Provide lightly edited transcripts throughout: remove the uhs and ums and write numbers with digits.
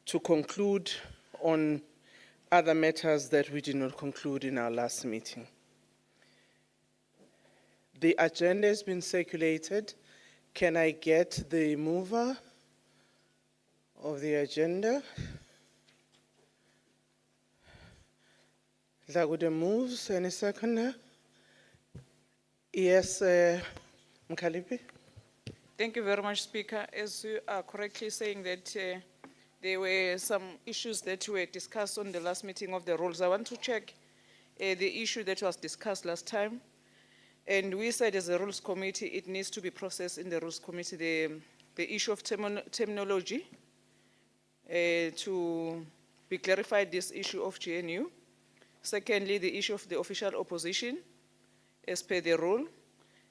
to conclude on other matters that we did not conclude in our last meeting. The agenda has been circulated. Can I get the mover of the agenda? Zagude moves. Any seconder? Yes, Mkalipi. Thank you very much, Speaker. As you are correctly saying that there were some issues that were discussed on the last meeting of the rules. I want to check the issue that was discussed last time. And we said as a rules committee, it needs to be processed in the rules committee, the issue of terminology to be clarified, this issue of GNU. Secondly, the issue of the official opposition as per the rule,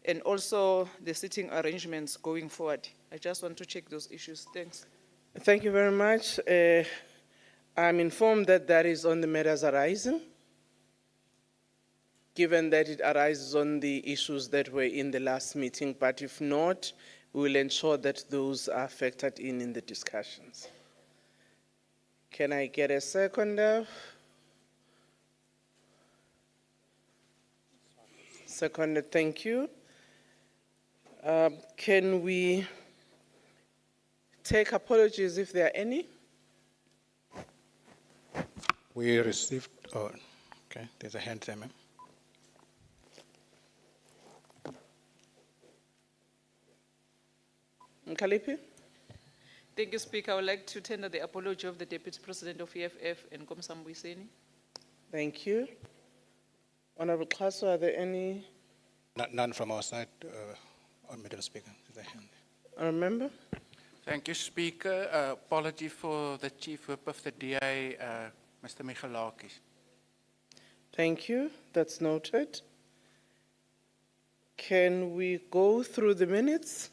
and also the sitting arrangements going forward. I just want to check those issues. Thanks. Thank you very much. I'm informed that that is on the matters arising, given that it arises on the issues that were in the last meeting, but if not, we will ensure that those are factored in the discussions. Can I get a seconder? Seconder, thank you. Can we take apologies if there are any? We received, oh, okay, there's a hand there, ma'am. Mkalipi? Thank you, Speaker. I would like to tender the apology of the Deputy President of EFF and Komsam Buiseni. Thank you. Honorable Klaso, are there any? None from our side, Madam Speaker. There's a hand. Honorable member? Thank you, Speaker. Apology for the Chief Whip of the DA, Mr. Michalakis. Thank you. That's noted. Can we go through the minutes?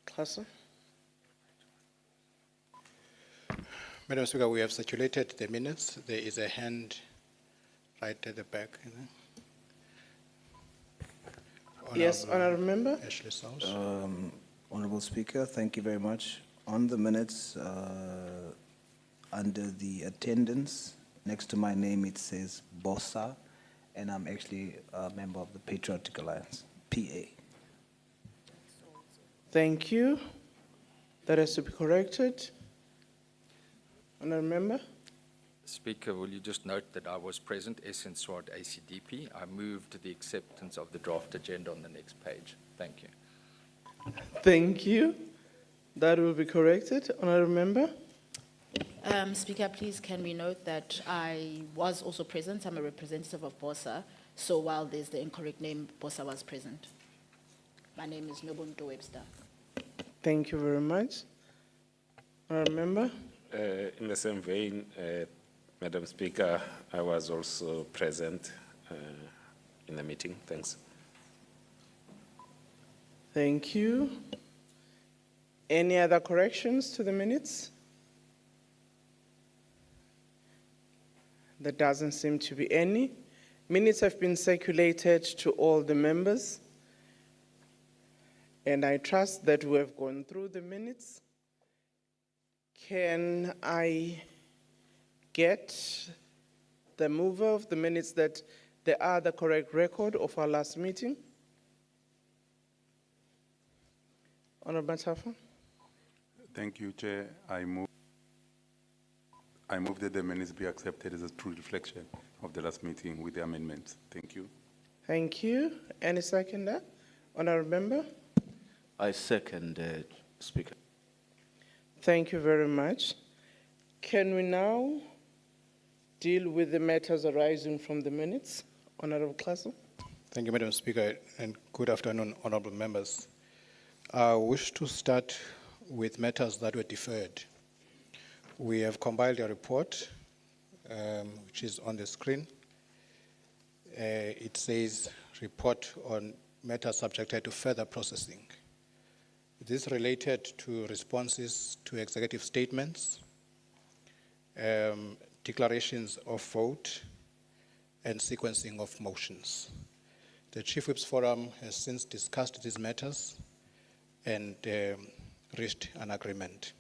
Klaso? Madam Speaker, we have circulated the minutes. There is a hand right at the back. Yes, Honorable Member? Ashley South. Honorable Speaker, thank you very much. On the minutes, under the attendance, next to my name it says Bossa, and I'm actually a member of the Patriotic Alliance, PA. Thank you. That has to be corrected. Honorable Member? Speaker, will you just note that I was present, Essence Swart ACDP. I moved the acceptance of the draft agenda on the next page. Thank you. Thank you. That will be corrected. Honorable Member? Speaker, please can we note that I was also present. I'm a representative of BOSA. So while there's the incorrect name, BOSA was present. My name is Nobunto Webster. Thank you very much. Honorable Member? In the same vein, Madam Speaker, I was also present in the meeting. Thanks. Thank you. Any other corrections to the minutes? There doesn't seem to be any. Minutes have been circulated to all the members, and I trust that we have gone through the minutes. Can I get the mover of the minutes that they are the correct record of our last meeting? Honorable Matafa? Thank you, Chair. I move that the minutes be accepted as a true reflection of the last meeting with the amendments. Thank you. Thank you. Any seconder? Honorable Member? I second, Speaker. Thank you very much. Can we now deal with the matters arising from the minutes? Honorable Klaso? Thank you, Madam Speaker, and good afternoon, honorable members. I wish to start with matters that were deferred. We have compiled a report, which is on the screen. It says, report on matters subjected to further processing. This related to responses to executive statements, declarations of vote, and sequencing of motions. The Chief Whips Forum has since discussed these matters, and reached an agreement.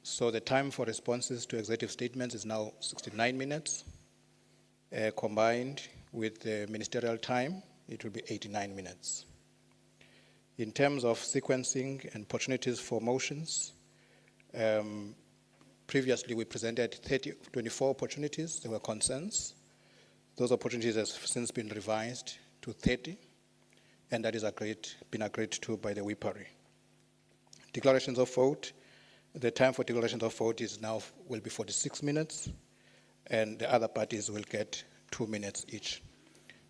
So the time for responses to executive statements is now 69 minutes. Combined with the ministerial time, it will be 89 minutes. In terms of sequencing and opportunities for motions, previously we presented 24 opportunities. There were concerns. Those opportunities have since been revised to 30, and that is been agreed to by the WIPARI. Declarations of vote, the time for declarations of vote will be 46 minutes, and the other parties will get 2 minutes each.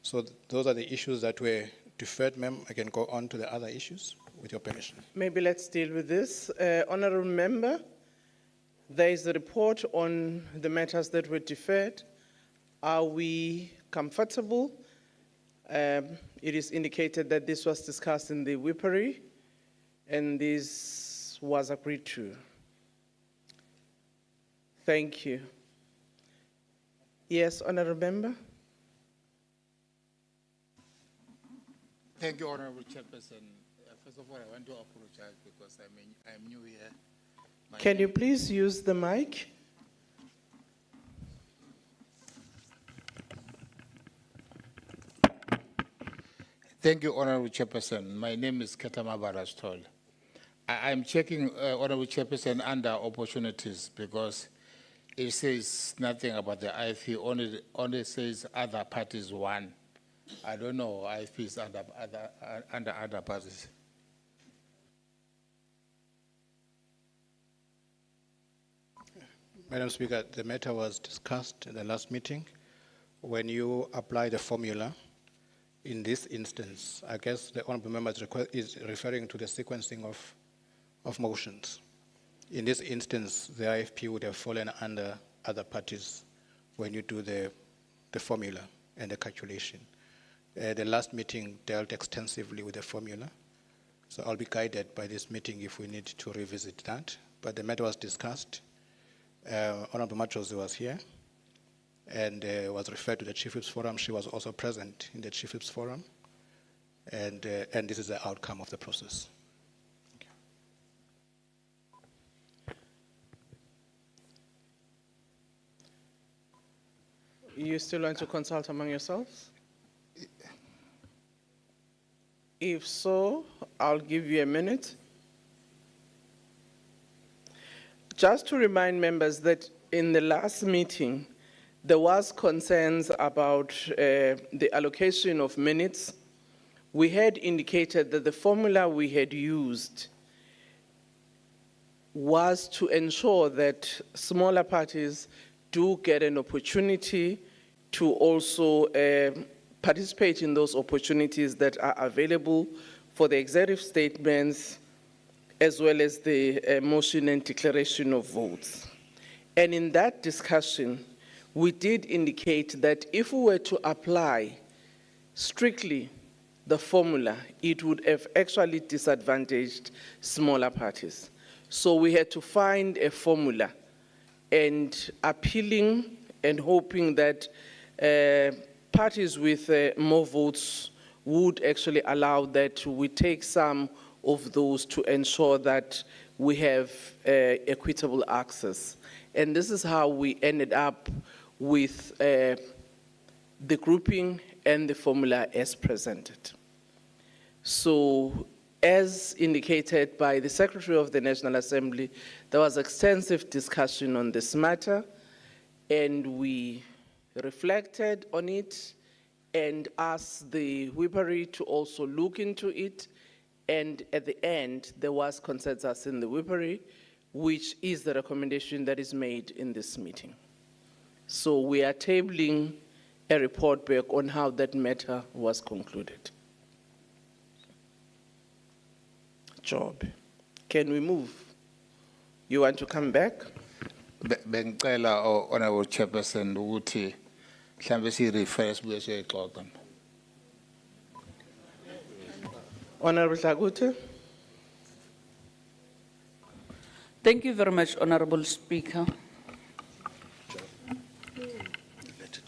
So those are the issues that were deferred, ma'am. I can go on to the other issues with your permission. Maybe let's deal with this. Honorable Member, there is a report on the matters that were deferred. Are we comfortable? It is indicated that this was discussed in the WIPARI, and this was agreed to. Thank you. Yes, Honorable Member? Thank you, Honorable Chairperson. First of all, I want to apologize because I'm new here. Can you please use the mic? Thank you, Honorable Chairperson. My name is Ketama Barastol. I'm checking, Honorable Chairperson, under opportunities because it says nothing about the IFP, only says other parties one. I don't know IFP is under other parties. Madam Speaker, the matter was discussed in the last meeting. When you apply the formula, in this instance, I guess the honorable member is referring to the sequencing of motions. In this instance, the IFP would have fallen under other parties when you do the formula and the calculation. The last meeting dealt extensively with the formula, so I'll be guided by this meeting if we need to revisit that. But the matter was discussed. Honorable Machozi was here and was referred to the Chief Whips Forum. She was also present in the Chief Whips Forum, and this is the outcome of the process. You still want to consult among yourselves? If so, I'll give you a minute. Just to remind members that in the last meeting, there was concerns about the allocation of minutes. We had indicated that the formula we had used was to ensure that smaller parties do get an opportunity to also participate in those opportunities that are available for the executive statements as well as the motion and declaration of votes. And in that discussion, we did indicate that if we were to apply strictly the formula, it would have actually disadvantaged smaller parties. So we had to find a formula, and appealing and hoping that parties with more votes would actually allow that we take some of those to ensure that we have equitable access. And this is how we ended up with the grouping and the formula as presented. So, as indicated by the Secretary of the National Assembly, there was extensive discussion on this matter, and we reflected on it and asked the WIPARI to also look into it. And at the end, there was consensus in the WIPARI, which is the recommendation that is made in this meeting. So we are tabling a report back on how that matter was concluded. Job, can we move? You want to come back? Bengicela Honorable Chairperson ukuthi mhlambe si-refer sibuye siyoyixoxa. Honorable Hlakuthe. Thank you very much, Honorable Speaker.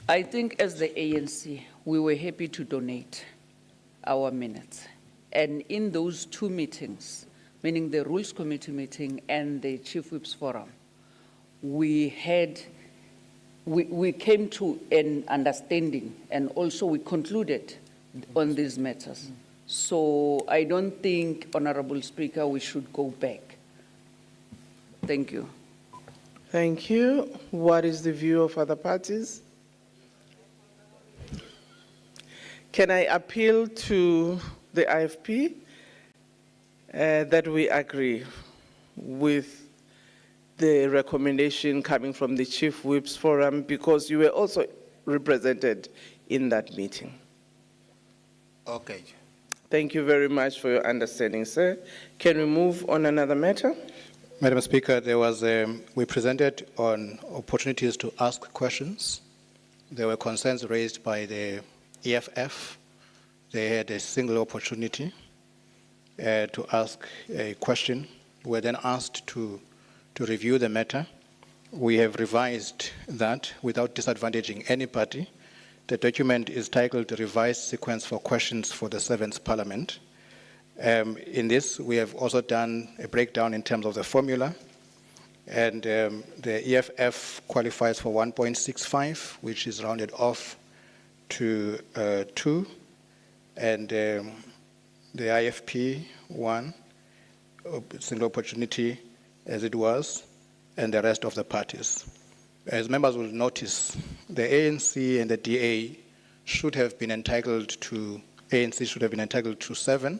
I think as the ANC, we were happy to donate our minutes. And in those two meetings, meaning the Rules Committee meeting and the Chief Whips Forum, we came to an understanding and also we concluded on these matters. So I don't think, Honorable Speaker, we should go back. Thank you. Thank you. What is the view of other parties? Can I appeal to the IFP that we agree with the recommendation coming from the Chief Whips Forum, because you were also represented in that meeting? Okay. Thank you very much for your understanding, sir. Can we move on another matter? Madam Speaker, we presented on opportunities to ask questions. There were concerns raised by the EFF. They had a single opportunity to ask a question. We were then asked to review the matter. We have revised that without disadvantaging any party. The document is titled Revised Sequence for Questions for the 7th Parliament. In this, we have also done a breakdown in terms of the formula, and the EFF qualifies for 1.65, which is rounded off to 2, and the IFP 1, single opportunity as it was, and the rest of the parties. As members will notice, the ANC and the DA should have been entitled to, ANC should have been entitled to 7,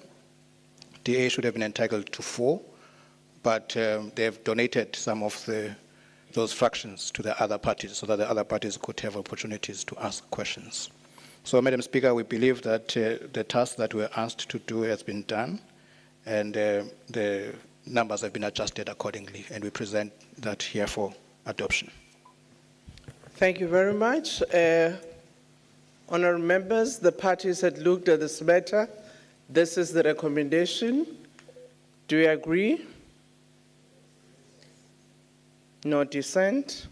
DA should have been entitled to 4, but they have donated some of those fractions to the other parties so that the other parties could have opportunities to ask questions. So, Madam Speaker, we believe that the task that we were asked to do has been done, and the numbers have been adjusted accordingly, and we present that here for adoption. Thank you very much. Honourable members, the parties had looked at this matter. This is the recommendation. Do you agree? No dissent?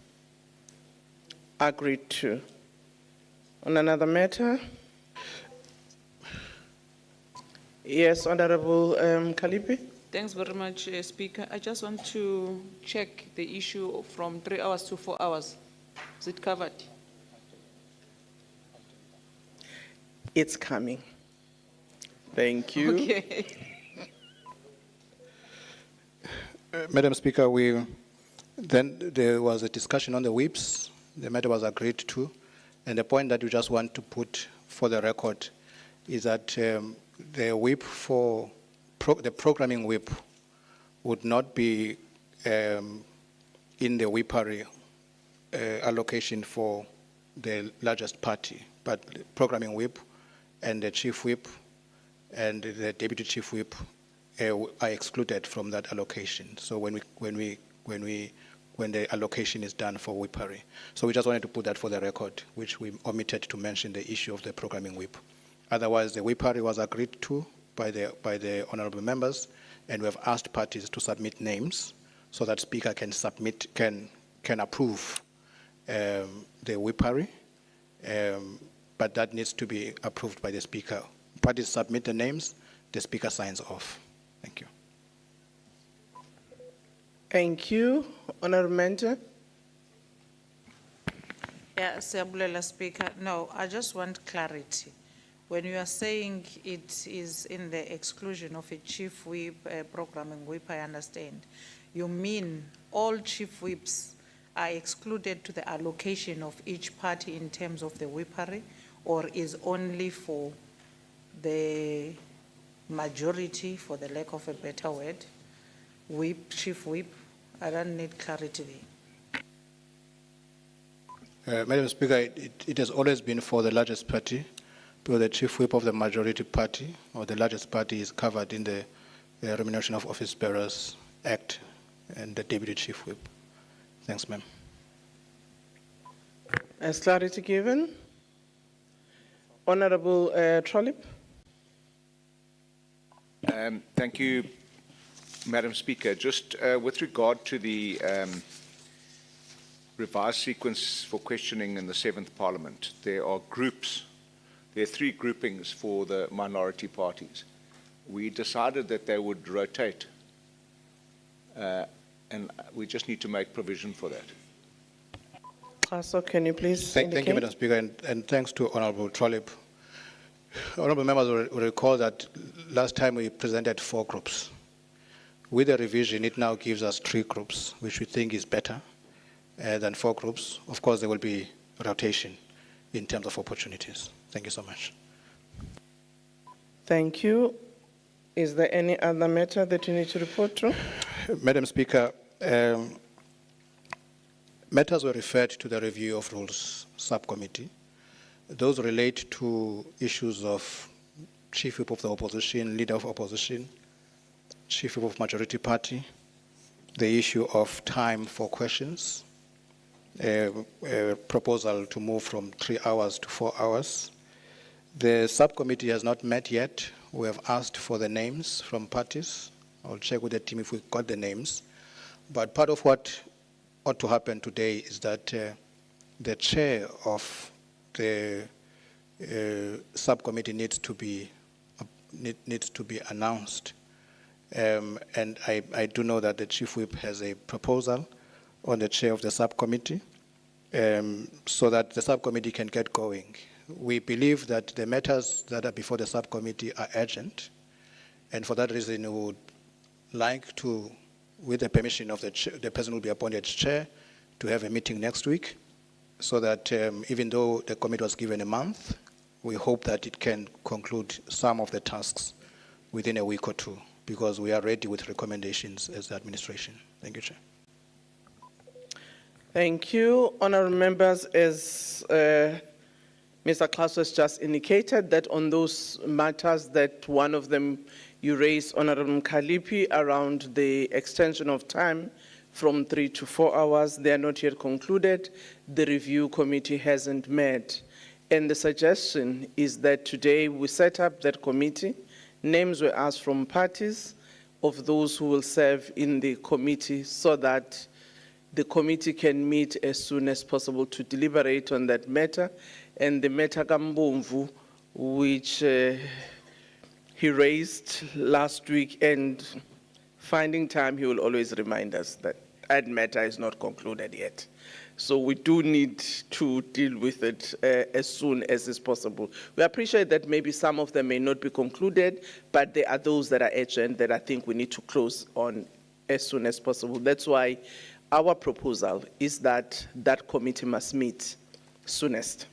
Agreed to. On another matter? Yes, Honourable Kalipi. Thanks very much, Speaker. I just want to check the issue from 3 hours to 4 hours. Is it covered? It's coming. Thank you. Okay. Madam Speaker, then there was a discussion on the whips. The matter was agreed to. And the point that we just want to put for the record is that the whip for the programming whip would not be in the whippery allocation for the largest party, but the programming whip and the chief whip and the deputy chief whip are excluded from that allocation. So when the allocation is done for whippery. So we just wanted to put that for the record, which we omitted to mention the issue of the programming whip. Otherwise, the whippery was agreed to by the honourable members, and we have asked parties to submit names so that Speaker can approve the whippery, but that needs to be approved by the Speaker. Parties submit the names, the Speaker signs off. Thank you. Thank you. Honourable Mentor. Yeah, Siyabulela Speaker. No, I just want clarity. When you are saying it is in the exclusion of a chief whip, programming whip, I understand. You mean all chief whips are excluded to the allocation of each party in terms of the whippery, or is only for the majority, for the lack of a better word, whip, chief whip? I don't need clarity there. Madam Speaker, it has always been for the largest party, because the chief whip of the majority party or the largest party is covered in the Remuneration of Office Bearers Act and the deputy chief whip. Thanks, ma'am. As clarity given. Honourable Trollip. Thank you, Madam Speaker. Just with regard to the revised sequence for questioning in the 7th Parliament, there are groups. There are 3 groupings for the minority parties. We decided that they would rotate and we just need to make provision for that. Paso, can you please Thank you, indicate? Madam Speaker, and thanks to Honorable Trollip. Honorable members will recall that last time we presented 4 groups. With the revision, it now gives us 3 groups, which we think is better than 4 groups. Of course, there will be rotation in terms of opportunities. Thank you so much. Thank you. Is there any other matter that you need to report to? Madam Speaker, matters were referred to the Review of Rules Subcommittee. Those relate to issues of Chief Whip of the Opposition, Leader of Opposition, Chief Whip of Majority Party, the issue of time for questions, a proposal to move from 3 hours to 4 hours. The subcommittee has not met yet. We have asked for the names from parties. I'll check with the team if we got the names. But part of what ought to happen today is that the chair of the subcommittee needs to be announced. And I do know that the Chief Whip has a proposal on the chair of the subcommittee so that the subcommittee can get going. We believe that the matters that are before the subcommittee are urgent, and for that reason we would like to, with the permission of the person who will be appointed chair, to have a meeting next week so that even though the committee was given a month, we hope that it can conclude some of the tasks within a week or 2, because we are ready with recommendations as the administration. Thank you, Chair. Thank you. Honourable members, as Mr. Klaus has just indicated, that on those matters that one of them you raised, Honourable Mkalipi, around the extension of time from 3 to 4 hours, they are not yet concluded. The review committee hasn't met. And the suggestion is that today we set up that committee. Names were asked from parties of those who will serve in the committee so that the committee can meet as soon as possible to deliberate on that matter. And the matter Kambomvu, which he raised last week, and finding time, he will always remind us that that matter is not concluded yet. So we do need to deal with it as soon as is possible. We appreciate that maybe some of them may not be concluded, but there are those that are urgent that I think we need to close on as soon as possible. That's why our proposal is that that committee must meet soonest.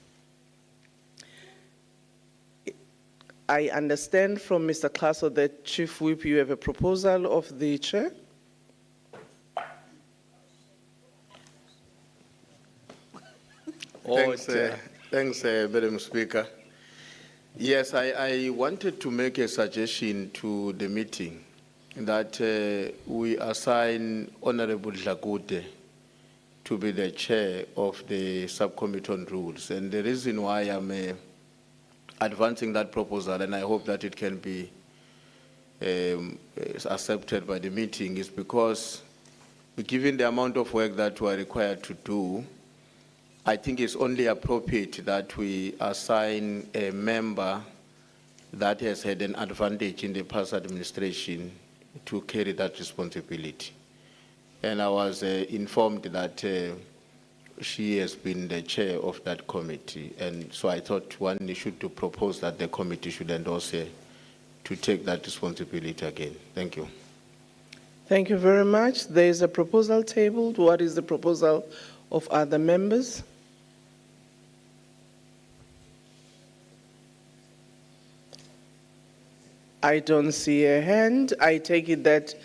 I understand from Mr. Klaso that Chief Whip, you have a proposal of the chair? Thanks, Madam Speaker. Yes, I wanted to make a suggestion to the meeting that we assign Honorable Dlakude to be the chair of the subcommittee on rules. And the reason why I'm advancing that proposal, and I hope that it can be accepted by the meeting, is because given the amount of work that we are required to do, I think it's only appropriate that we assign a member that has had an advantage in the past administration to carry that responsibility. And I was informed that she has been the chair of that committee. And so I thought one issue to propose that the committee should endorse her to take that responsibility again. Thank you. Thank you very much. There is a proposal tabled. What is the proposal of other members? I don't see a hand. I take it that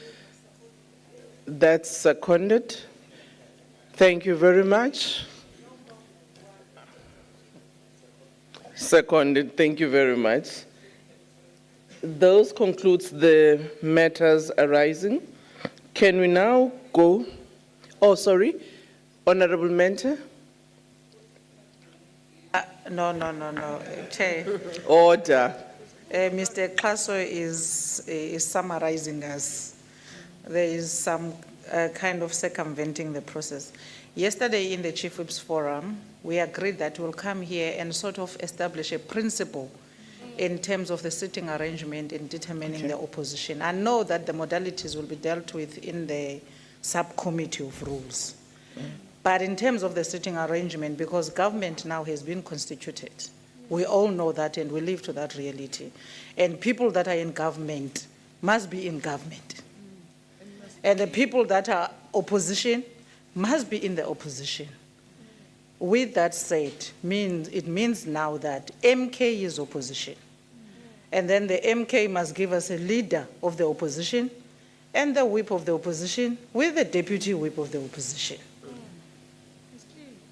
that's seconded. Thank you very much. Seconded. Thank you very much. Those concludes the matters arising. Can we now go? Oh, sorry. Honorable Mente? No, Chair. Order. Mr. Klaso is summarizing us. There is some kind of circumventing the process. Yesterday in the Chief Whips Forum, we agreed that we'll come here and sort of establish a principle in terms of the sitting arrangement in determining the opposition. I know that the modalities will be dealt with in the subcommittee of rules. But in terms of the sitting arrangement, because government now has been constituted, we all know that and we live to that reality. And people that are in government must be in government. And the people that are opposition must be in the opposition. With that said, it means now that MK is opposition. And then the MK must give us a leader of the opposition and the whip of the opposition with the deputy whip of the opposition.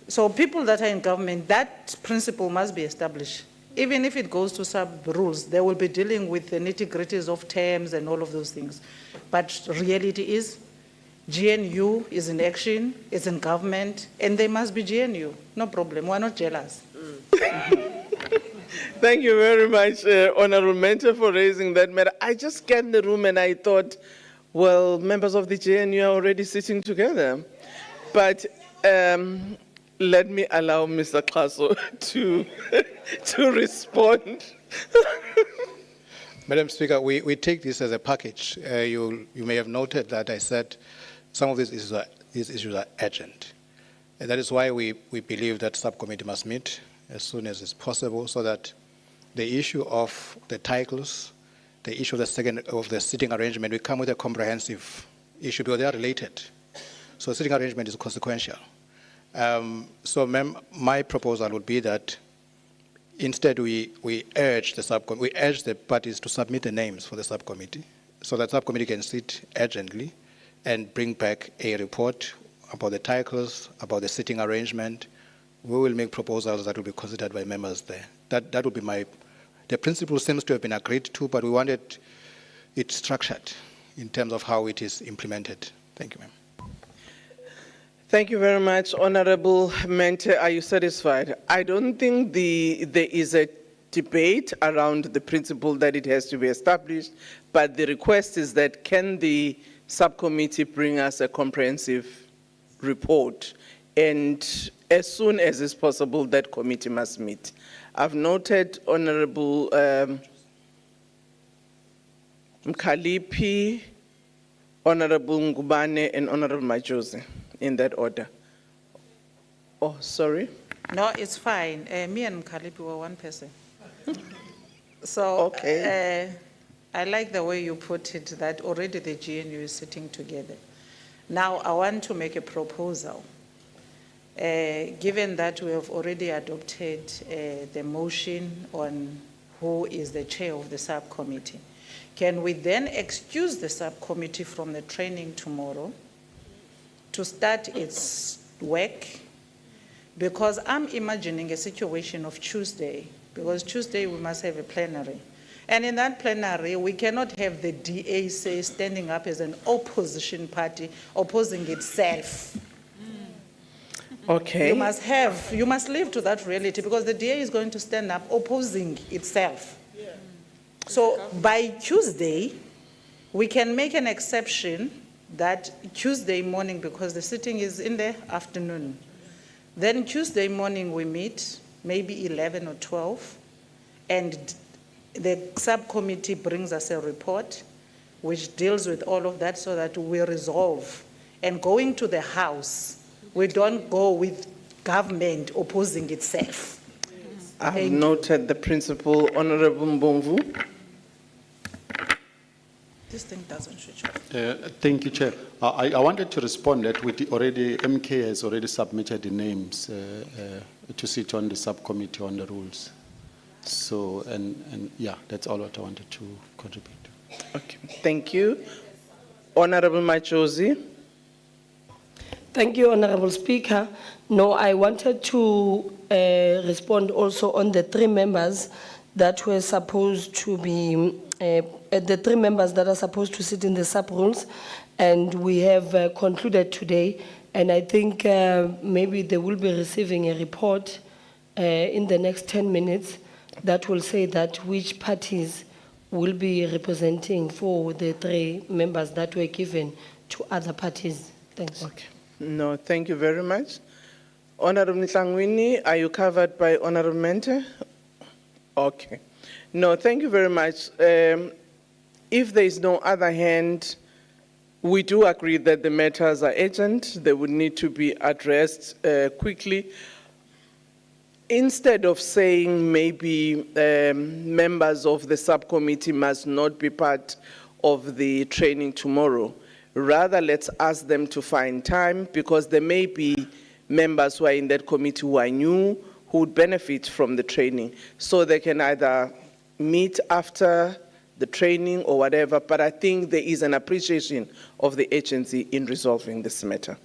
So people that are in government, that principle must be established. Even if it goes to sub-rules, they will be dealing with the nitty-gritties of terms and all of those things. But reality is, GNU is in action, is in government, and they must be GNU. No problem, we're not jealous. Thank you very much, Honorable Mentor, for raising that matter. I just scanned the room and I thought, well, members of the GNU are already sitting together. But let me allow Mr. Klaso to respond. Madam Speaker, we take this as a package. You may have noted that I said some of these issues are urgent. And that is why we believe that subcommittee must meet as soon as is possible so that the issue of the titles, the issue of the sitting arrangement, we come with a comprehensive issue because they are related. So sitting arrangement is consequential. So my proposal would be that instead we urge the parties to submit the names for the subcommittee so that subcommittee can sit urgently and bring back a report about the titles, about the sitting arrangement. We will make proposals that will be considered by members there. That would be the principle seems to have been agreed to, but we wanted it structured in terms of how it is implemented. Thank you, ma'am. Thank you very much, Honorable Mentor. Are you satisfied? I don't think there is a debate around the principle that it has to be established, but the request is that can the subcommittee bring us a comprehensive report, and as soon as is possible, that committee must meet. I've noted Honorable Mkalipi, Honorable Ngubane, and Honorable Majosi in that order. Oh, sorry. No, it's fine. Me and Mkalipi were one person. So Okay. I like the way you put it, that already the GNU is sitting together. Now, I want to make a proposal. Given that we have already adopted the motion on who is the chair of the subcommittee, can we then excuse the subcommittee from the training tomorrow to start its work? Because I'm imagining a situation of Tuesday, because Tuesday we must have a plenary. And in that plenary, we cannot have the DA say standing up as an opposition party opposing itself. Okay. You must live to that reality because the DA is going to stand up opposing itself. So by Tuesday, we can make an exception that Tuesday morning, because the sitting is in the afternoon, then Tuesday morning we meet, maybe 11 or 12, and the subcommittee brings us a report which deals with all of that so that we resolve. And going to the House, we don't go with government opposing itself. I've noted the principle, Honorable Mbomvu. This thing doesn't switch off. Thank you, Chair. I wanted to respond that MK has already submitted the names to sit on the subcommittee on the rules. So, and yeah, that's all what I wanted to contribute to. Okay, thank you. Honorable Machozi. Thank you, Honorable Speaker. No, I wanted to respond also on the three members that were supposed to be, the three members that are supposed to sit in the sub-rules, and we have concluded today, and I think maybe they will be receiving a report in the next 10 minutes that will say that which parties will be representing for the three members that were given to other parties. Thanks. Okay. No, thank you very much. Honorable Ntlangwini, are you covered by Honorable Mentor? Okay. No, thank you very much. If there is no other hand, we do agree that the matters are urgent. They would need to be addressed quickly. Instead of saying maybe members of the subcommittee must not be part of the training tomorrow, rather let's ask them to find time, because there may be members who are in that committee who are new, who would benefit from the training. So they can either meet after the training or whatever, but I think there is an appreciation of the agency in resolving this matter.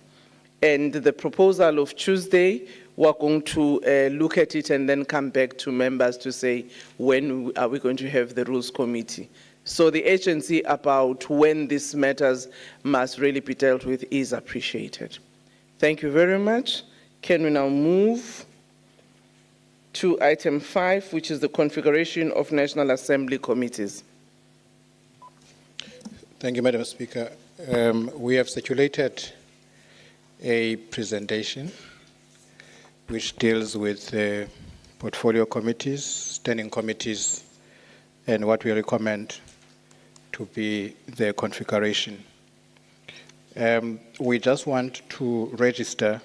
And the proposal of Tuesday, we're going to look at it and then come back to members to say, when are we going to have the Rules Committee? So the agency about when these matters must really be dealt with is appreciated. Thank you very much. Can we now move to item 5, which is the configuration of National Assembly committees? Thank you, Madam Speaker. We have circulated a presentation which deals with portfolio committees, standing committees, and what we recommend to be their configuration. We just want to register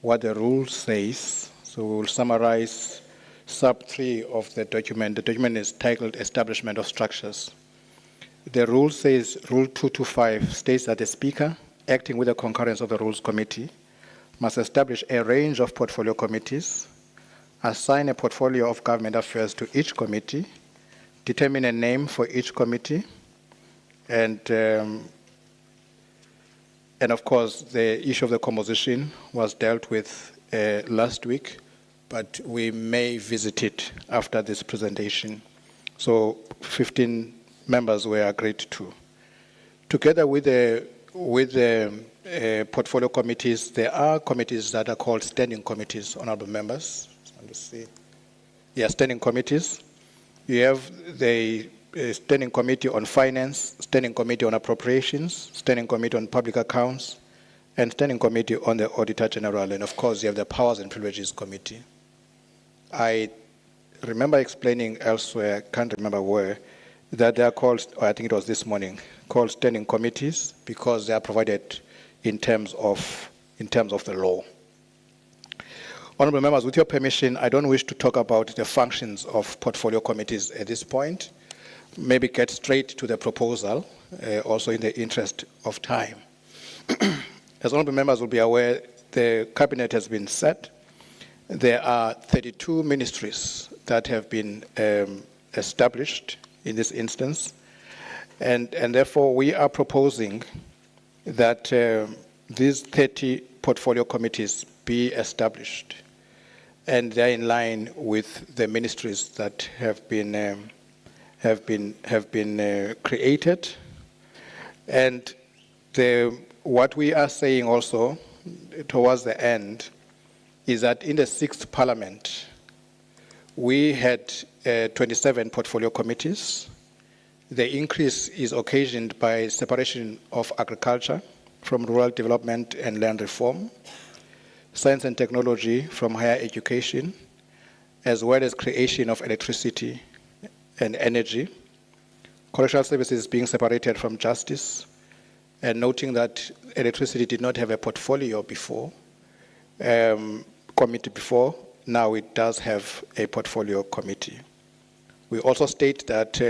what the rule says. So we will summarize sub 3 of the document. The document is titled Establishment of Structures. The rule says, Rule 225 states that the Speaker, acting with the concurrence of the Rules Committee, must establish a range of portfolio committees, assign a portfolio of government affairs to each committee, determine a name for each committee, and of course, the issue of the composition was dealt with last week, but we may visit it after this presentation. So 15 members were agreed to. Together with the portfolio committees, there are committees that are called standing committees, honorable members. Yeah, standing committees. You have the Standing Committee on Finance, Standing Committee on Appropriations, Standing Committee on Public Accounts, and Standing Committee on the Auditor General. And of course, you have the Powers and Privileges Committee. I remember explaining elsewhere, can't remember where, that they are called, or I think it was this morning, called standing committees because they are provided in terms of the law. Honorable members, with your permission, I don't wish to talk about the functions of portfolio committees at this point. Maybe get straight to the proposal, also in the interest of time. As honorable members will be aware, the cabinet has been set. There are 32 ministries that have been established in this instance, and therefore we are proposing that these 30 portfolio committees be established, and they're in line with the ministries that have been created. And what we are saying also towards the end is that in the 6th Parliament, we had 27 portfolio committees. The increase is occasioned by separation of agriculture from rural development and land reform, science and technology from higher education, as well as creation of electricity and energy, correctional services being separated from justice, and noting that electricity did not have a portfolio before, committee before, now it does have a portfolio committee. We also state that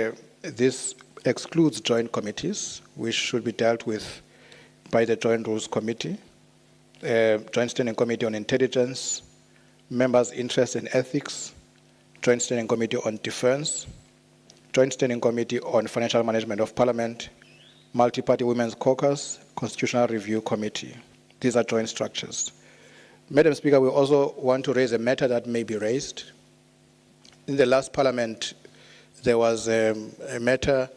this excludes joint committees, which should be dealt with by the Joint Rules Committee, Joint Standing Committee on Intelligence, Members' Interest and Ethics, Joint Standing Committee on Defense, Joint Standing Committee on Financial Management of Parliament, Multi-Party Women's Caucus, Constitutional Review Committee. These are joint structures. Madam Speaker, we also want to raise a matter that may be raised. In the last Parliament, there was a matter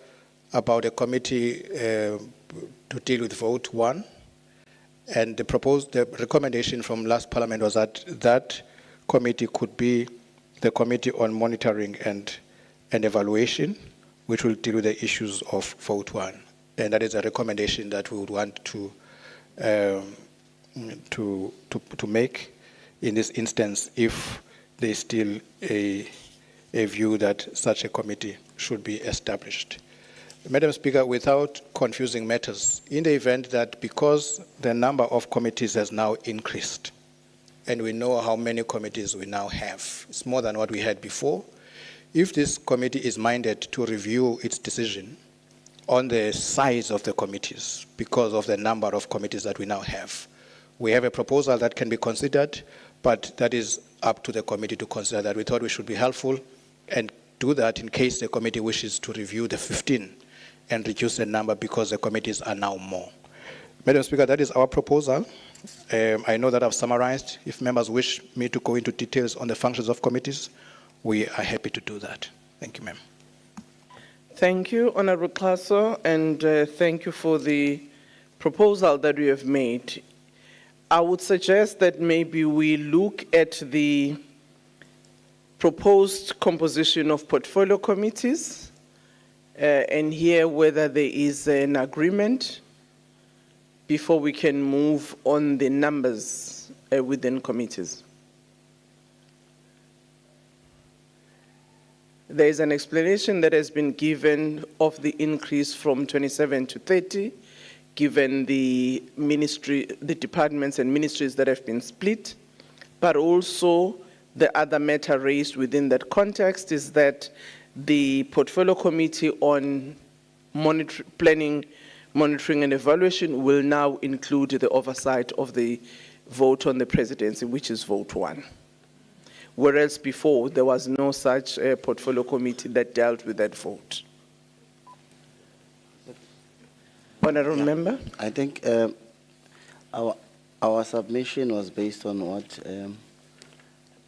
about a committee to deal with vote 1, and the recommendation from last Parliament was that that committee could be the Committee on Monitoring and Evaluation, which will deal with the issues of vote 1. And that is a recommendation that we would want to make in this instance if there is still a a view that such a committee should be established. Madam Speaker, without confusing matters, in the event that because the number of committees has now increased, and we know how many committees we now have, it's more than what we had before, if this committee is minded to review its decision on the size of the committees because of the number of committees that we now have, we have a proposal that can be considered, but that is up to the committee to consider that. We thought we should be helpful and do that in case the committee wishes to review the 15 and reduce the number because the committees are now more. Madam Speaker, that is our proposal. I know that I've summarized. If members wish me to go into details on the functions of committees, we are happy to do that. Thank you, ma'am. Thank you, Honorable Klaso, and thank you for the proposal that you have made. I would suggest that maybe we look at the proposed composition of portfolio committees and hear whether there is an agreement before we can move on the numbers within committees. There is an explanation that has been given of the increase from 27 to 30, given the departments and ministries that have been split, but also the other matter raised within that context is that the Portfolio Committee on Planning, Monitoring and Evaluation will now include the oversight of the vote on the presidency, which is vote 1. Whereas before, there was no such Portfolio Committee that dealt with that vote. Honourable Member? I think our submission was based on what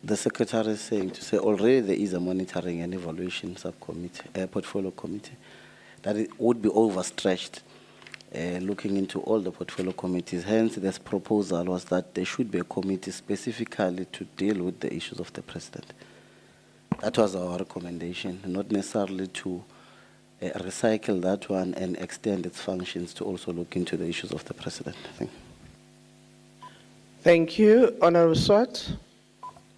the Secretary is saying, to say already there is a monitoring and evaluation subcommittee, portfolio committee, that it would be overstretched looking into all the portfolio committees. Hence, this proposal was that there should be a committee specifically to deal with the issues of the President. That was our recommendation, not necessarily to recycle that one and extend its functions to also look into the issues of the President. Thank you. Honourable Swart.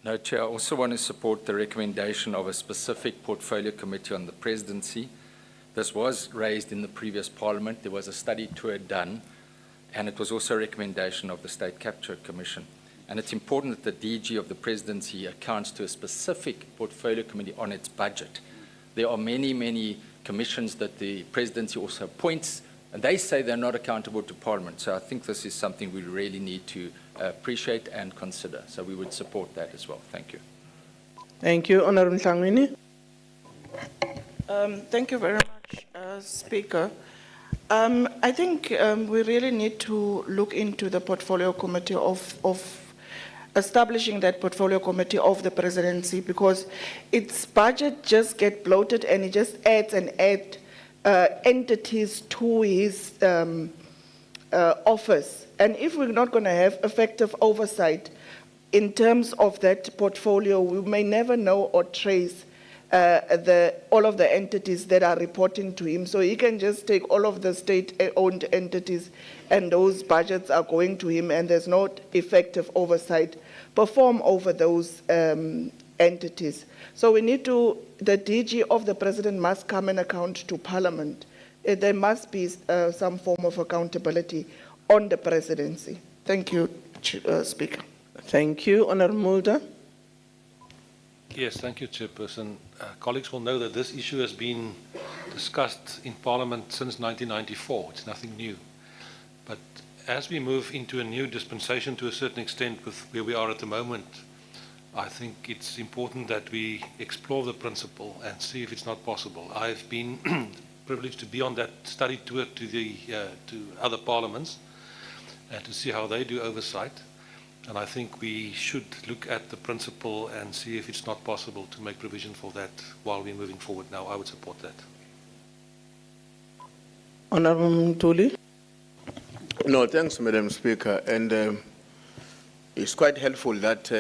No, Chair, I also want to support the recommendation of a specific portfolio committee on the presidency. This was raised in the previous Parliament. There was a study tour done, and it was also a recommendation of the State Capture Commission. And it's important that the DG of the presidency accounts to a specific portfolio committee on its budget. There are many, many commissions that the presidency also appoints, and they say they're not accountable to Parliament. So I think this is something we really need to appreciate and consider. So we would support that as well. Thank you. Thank you. Honourable Mhlangwini. Thank you very much, Speaker. I think we really need to look into the portfolio committee of establishing that portfolio committee of the presidency, because its budget just get bloated and it just adds and adds entities to his office. And if we're not going to have effective oversight in terms of that portfolio, we may never know or trace all of the entities that are reporting to him. So he can just take all of the state-owned entities and those budgets are going to him and there's no effective oversight performed over those entities. So we need to, the DG of the President must come and account to Parliament. There must be some form of accountability on the presidency. Thank you, Speaker. Thank you. Honourable Mulder. Yes, thank you, Chairperson. Colleagues will know that this issue has been discussed in Parliament since 1994. It's nothing new. But as we move into a new dispensation to a certain extent with where we are at the moment, I think it's important that we explore the principle and see if it's not possible. I've been privileged to be on that study tour to other parliaments and to see how they do oversight. And I think we should look at the principle and see if it's not possible to make provision for that while we're moving forward now. I would support that. Honourable Mtuli. No, thanks, Madam Speaker. And it's quite helpful that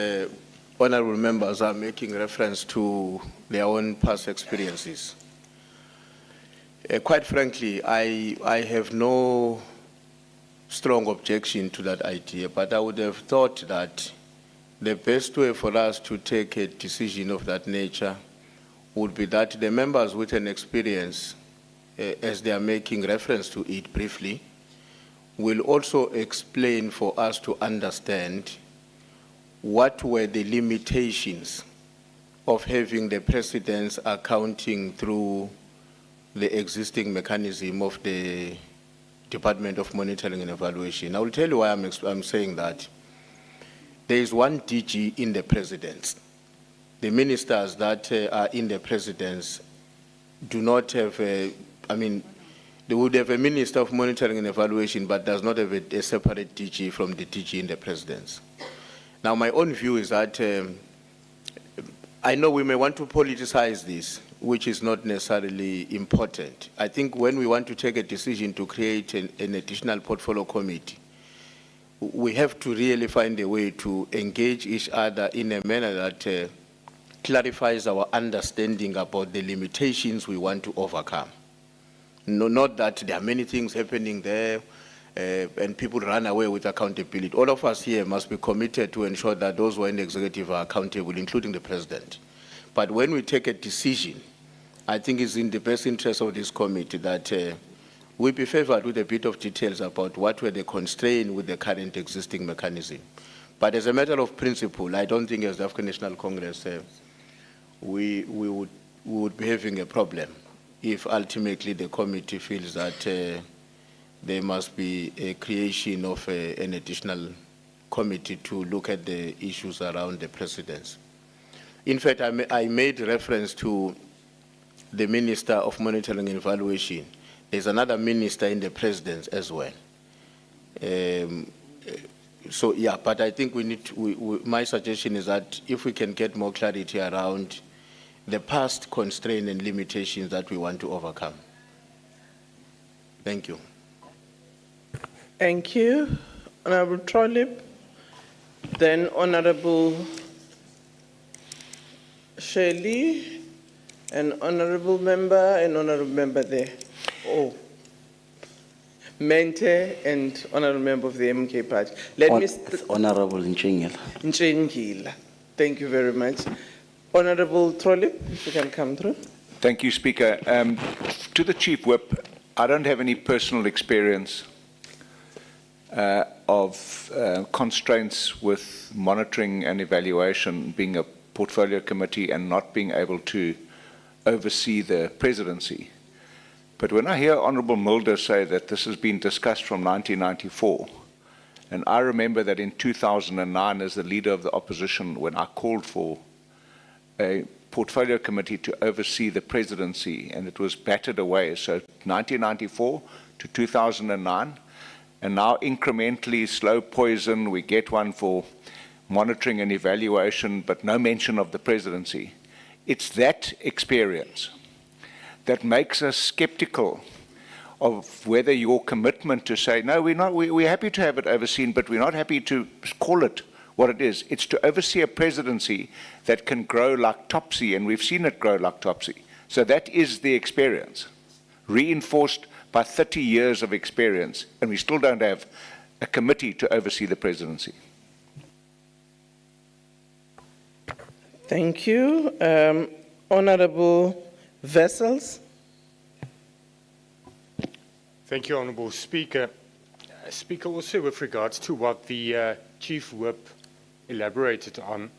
honourable members are making reference to their own past experiences. Quite frankly, I have no strong objection to that idea, but I would have thought that the best way for us to take a decision of that nature would be that the members with an experience, as they are making reference to it briefly, will also explain for us to understand what were the limitations of having the presidents accounting through the existing mechanism of the Department of Monitoring and Evaluation. I will tell you why I'm saying that. There is one DG in the presidents. The ministers that are in the presidents do not have they would have a Minister of Monitoring and Evaluation, but does not have a separate DG from the DG in the presidents. Now, my own view is that I know we may want to politicize this, which is not necessarily important. I think when we want to take a decision to create an additional portfolio committee, we have to really find a way to engage each other in a manner that clarifies our understanding about the limitations we want to overcome. No, not that there are many things happening there and people run away with accountability. All of us here must be committed to ensure that those who are in the executive are accountable, including the president. But when we take a decision, I think it's in the best interest of this committee that we be favored with a bit of details about what were the constraints with the current existing mechanism. But as a matter of principle, I don't think as the African National Congress we would be having a problem if ultimately the committee feels that there must be a creation of an additional committee to look at the issues around the presidents. In fact, I made reference to the Minister of Monitoring and Evaluation. There's another minister in the presidents as well. So yeah, but I think we need to, my suggestion is that if we can get more clarity around the past constraints and limitations that we want to overcome. Thank you. Thank you, Honorable Trollip. Then Honorable Shirley, an honorable member there. Oh, Mente and honorable member of the MK party. Let me. Honorable Nchingila. Nchingila. Thank you very much. Honorable Trollip, if you can come through. Thank you, Speaker. To the Chief Whip, I don't have any personal experience of constraints with monitoring and evaluation, being a portfolio committee and not being able to oversee the presidency. But when I hear Honourable Mulder say that this has been discussed from 1994, and I remember that in 2009 as the leader of the opposition, when I called for a portfolio committee to oversee the presidency, and it was battered away. So 1994 to 2009, and now incrementally, slow poison, we get one for monitoring and evaluation, but no mention of the presidency. It's that experience that makes us skeptical of whether your commitment to say, no, we're happy to have it overseen, but we're not happy to call it what it is. It's to oversee a presidency that can grow like Topsy, and we've seen it grow like Topsy. So that is the experience, reinforced by 30 years of experience, and we still don't have a committee to oversee the presidency. Thank you. Honorable Vessels. Thank you, Honourable Speaker. Speaker, also with regards to what the Chief Whip elaborated on,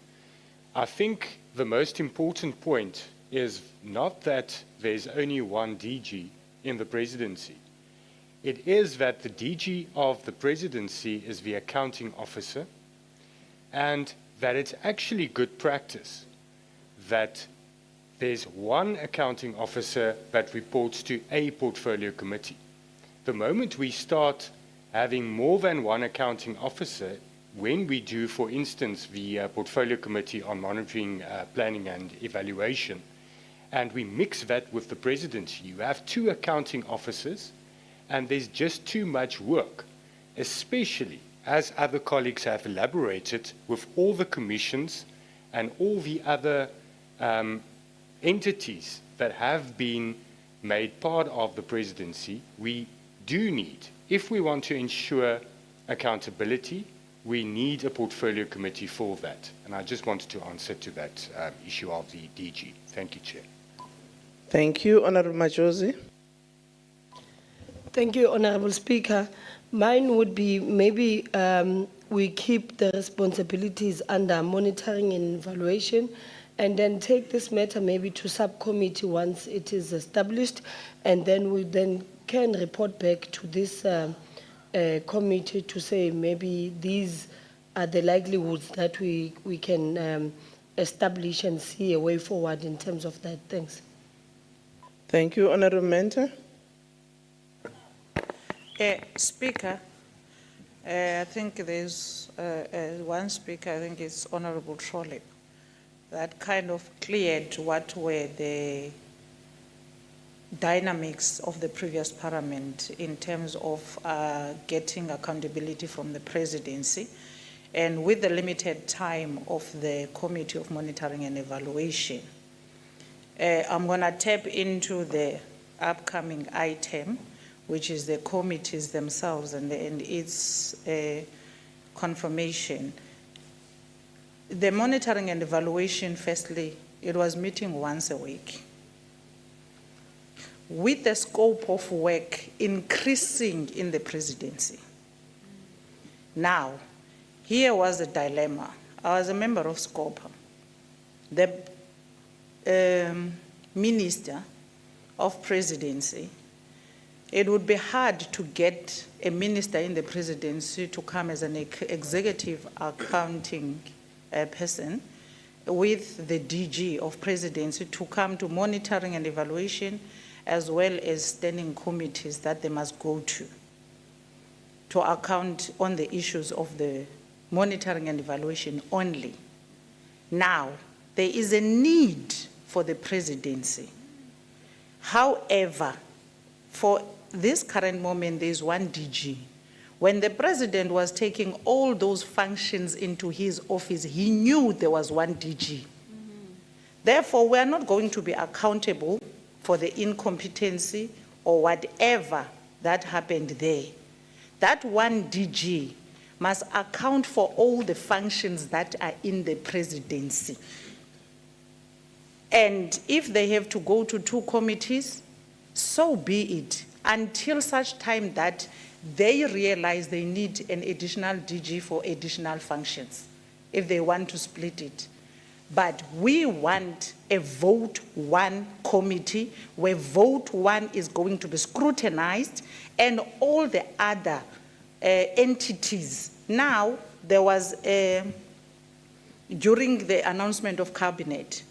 I think the most important point is not that there's only one DG in the presidency. It is that the DG of the presidency is the accounting officer, and that it's actually good practice that there's one accounting officer that reports to a portfolio committee. The moment we start having more than one accounting officer, when we do, for instance, the portfolio committee on monitoring, planning and evaluation, and we mix that with the presidency, you have two accounting officers, and there's just too much work, especially as other colleagues have elaborated with all the commissions and all the other entities that have been made part of the presidency. We do need, if we want to ensure accountability, we need a portfolio committee for that. And I just wanted to answer to that issue of the DG. Thank you, Chair. Thank you, Honorable Majosi. Thank you, Honorable Speaker. Mine would be maybe we keep the responsibilities under monitoring and evaluation, and then take this matter maybe to subcommittee once it is established, and then we then can report back to this committee to say maybe these are the likelihoods that we can establish and see a way forward in terms of that. Thanks. Thank you, Honorable Mentor. Speaker, I think there's one speaker, I think it's Honorable Trollip, that kind of cleared what were the dynamics of the previous parliament in terms of getting accountability from the presidency. And with the limited time of the Committee of Monitoring and Evaluation, I'm going to tap into the upcoming item, which is the committees themselves and its confirmation. The monitoring and evaluation, firstly, it was meeting once a week. With the scope of work increasing in the presidency. Now, here was the dilemma. I was a member of SCOPA. The Minister of Presidency, it would be hard to get a minister in the presidency to come as an executive accounting person with the DG of presidency to come to monitoring and evaluation, as well as standing committees that they must go to account on the issues of the monitoring and evaluation only. Now, there is a need for the presidency. However, for this current moment, there is one DG. When the president was taking all those functions into his office, he knew there was one DG. Therefore, we are not going to be accountable for the incompetency or whatever that happened there. That one DG must account for all the functions that are in the presidency. And if they have to go to 2 committees, so be it, until such time that they realize they need an additional DG for additional functions, if they want to split it. But we want a vote 1 committee where vote 1 is going to be scrutinized and all the other entities. Now, there was, during the announcement of cabinet,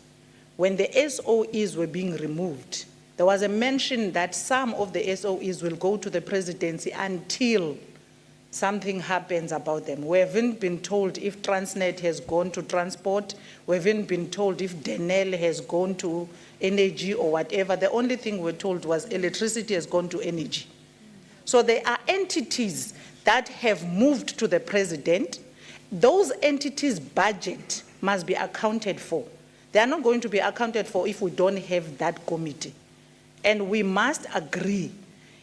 when the SOEs were being removed, there was a mention that some of the SOEs will go to the presidency until something happens about them. We haven't been told if Transnet has gone to transport. We haven't been told if Denel has gone to energy or whatever. The only thing we're told was electricity has gone to energy. So there are entities that have moved to the president. Those entities' budget must be accounted for. They are not going to be accounted for if we don't have that committee. And we must agree.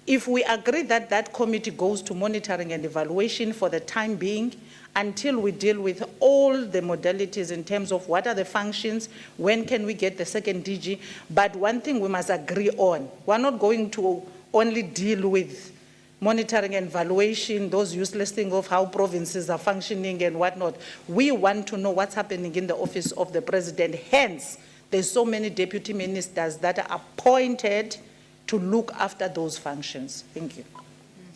If we agree that that committee goes to monitoring and evaluation for the time being, until we deal with all the modalities in terms of what are the functions, when can we get the second DG. But one thing we must agree on, we're not going to only deal with monitoring and evaluation, those useless things of how provinces are functioning and whatnot. We want to know what's happening in the office of the president. Hence, there's so many deputy ministers that are appointed to look after those functions. Thank you.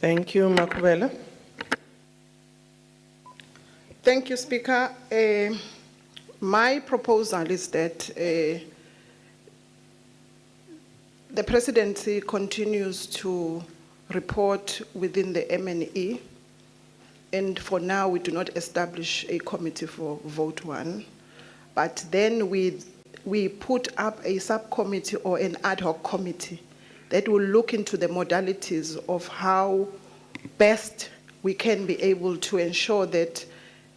Thank you, Makubela. Thank you, Speaker. My proposal is that the presidency continues to report within the MNE, and for now we do not establish a committee for vote 1, but then we put up a subcommittee or an ad hoc committee that will look into the modalities of how best we can be able to ensure that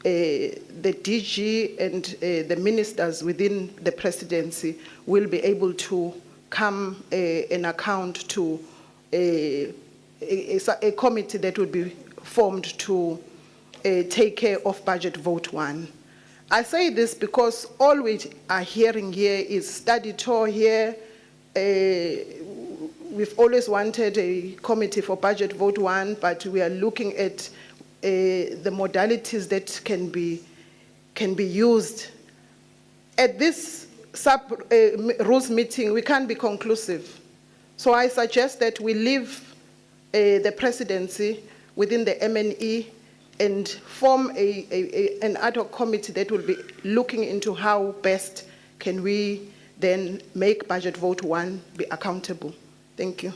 the DG and the ministers within the presidency will be able to come and account to a committee that would be formed to take care of budget vote 1. I say this because all we are hearing here is study tour here, we've always wanted a committee for budget vote 1, but we are looking at the modalities that can be used. At this rules meeting, we can't be conclusive. So I suggest that we leave the presidency within the MNE and form an ad hoc committee that will be looking into how best can we then make budget vote 1 be accountable. Thank you.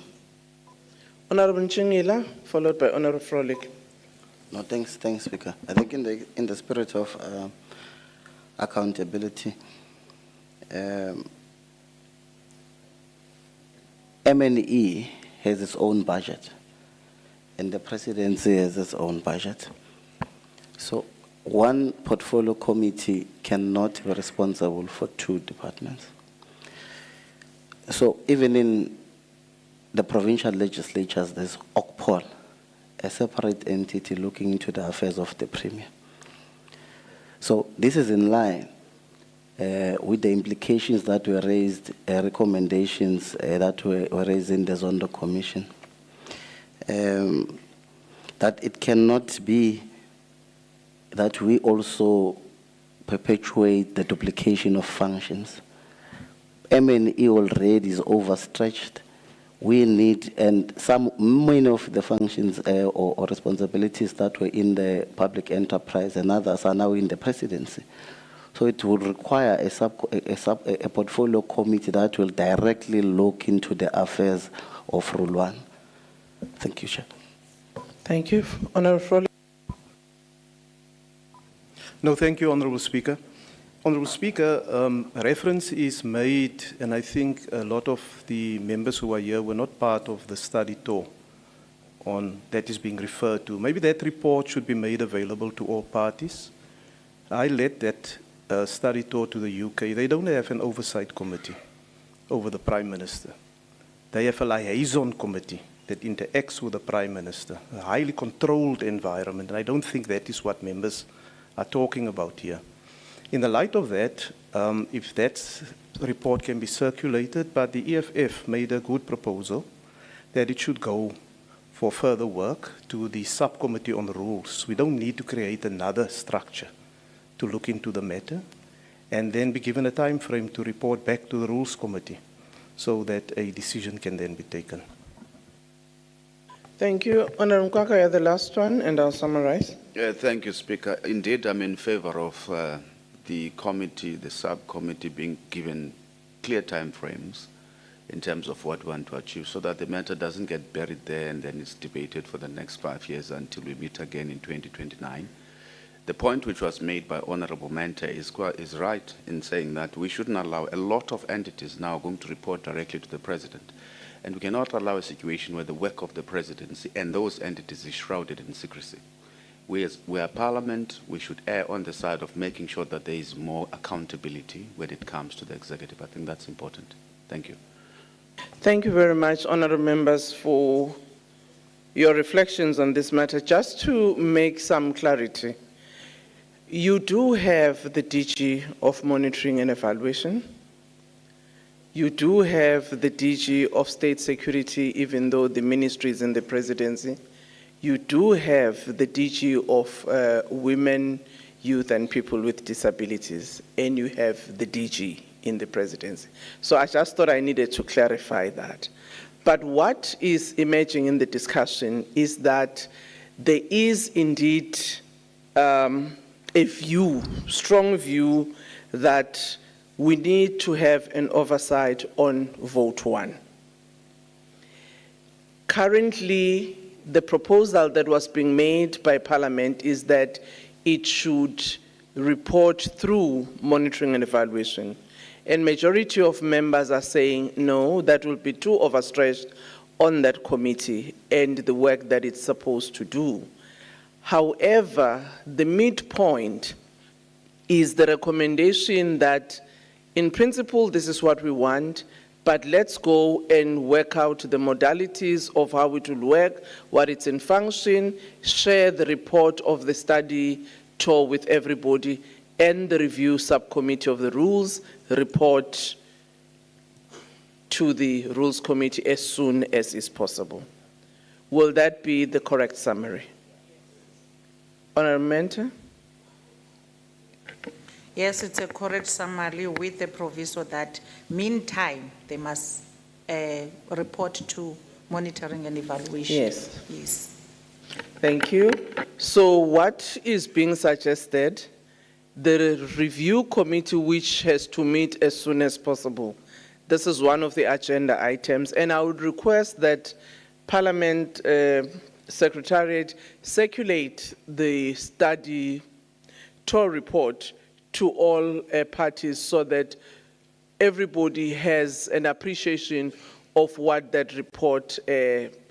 Honorable Nchingila, followed by Honorable Frolik. No, thanks, Speaker. I think in the spirit of accountability, MNE has its own budget, and the presidency has its own budget. So one portfolio committee cannot be responsible for 2 departments. So even in the provincial legislatures, there's OCPOL, a separate entity looking into the affairs of the Premier. So this is in line with the implications that were raised, recommendations that were raised in the Zondo Commission, that it cannot be that we also perpetuate the duplication of functions. MNE already is overstretched. We need, and many of the functions or responsibilities that were in the public enterprise and others are now in the presidency. So it will require a portfolio committee that will directly look into the affairs of Rule 1. Thank you, Chair. Thank you. Honorable Frolik. No, thank you, Honorable Speaker. Honorable Speaker, reference is made, and I think a lot of the members who are here were not part of the study tour on that is being referred to. Maybe that report should be made available to all parties. I led that study tour to the UK. They don't have an oversight committee over the Prime Minister. They have a liaison committee that interacts with the Prime Minister, a highly controlled environment, and I don't think that is what members are talking about here. In the light of that, if that report can be circulated, but the EFF made a good proposal that it should go for further work to the subcommittee on the rules. We don't need to create another structure to look into the matter and then be given a time frame to report back to the rules committee so that a decision can then be taken. Thank you. Honorable Mkwaka, you're the last one, and I'll summarize. Thank you, Speaker. Indeed, I'm in favor of the committee, the subcommittee being given clear time frames in terms of what we want to achieve so that the matter doesn't get buried there and then it's debated for the next 5 years until we meet again in 2029. The point which was made by Honorable Mente is right in saying that we shouldn't allow a lot of entities now going to report directly to the President. And we cannot allow a situation where the work of the presidency and those entities is shrouded in secrecy. We are Parliament, we should err on the side of making sure that there is more accountability when it comes to the executive. I think that's important. Thank you. Thank you very much, honorable members, for your reflections on this matter. Just to make some clarity, you do have the DG of Monitoring and Evaluation. You do have the DG of State Security, even though the ministry is in the presidency. You do have the DG of Women, Youth and People with Disabilities, and you have the DG in the presidency. So I just thought I needed to clarify that. But what is emerging in the discussion is that there is indeed a view, strong view, that we need to have an oversight on vote 1. Currently, the proposal that was being made by Parliament is that it should report through monitoring and evaluation. And majority of members are saying, no, that will be too overstretched on that committee and the work that it's supposed to do. However, the midpoint is the recommendation that in principle, this is what we want, but let's go and work out the modalities of how it will work, what it's in function, share the report of the study tour with everybody, and the review subcommittee of the rules report to the Rules Committee as soon as is possible. Will that be the correct summary? Honourable Mentor? Yes, it's a correct summary with the proviso that meantime, they must report to monitoring and evaluation. Yes. Yes. Thank you. So what is being suggested? The review committee, which has to meet as soon as possible. This is one of the agenda items, and I would request that Parliament Secretariat circulate the study tour report to all parties so that everybody has an appreciation of what that report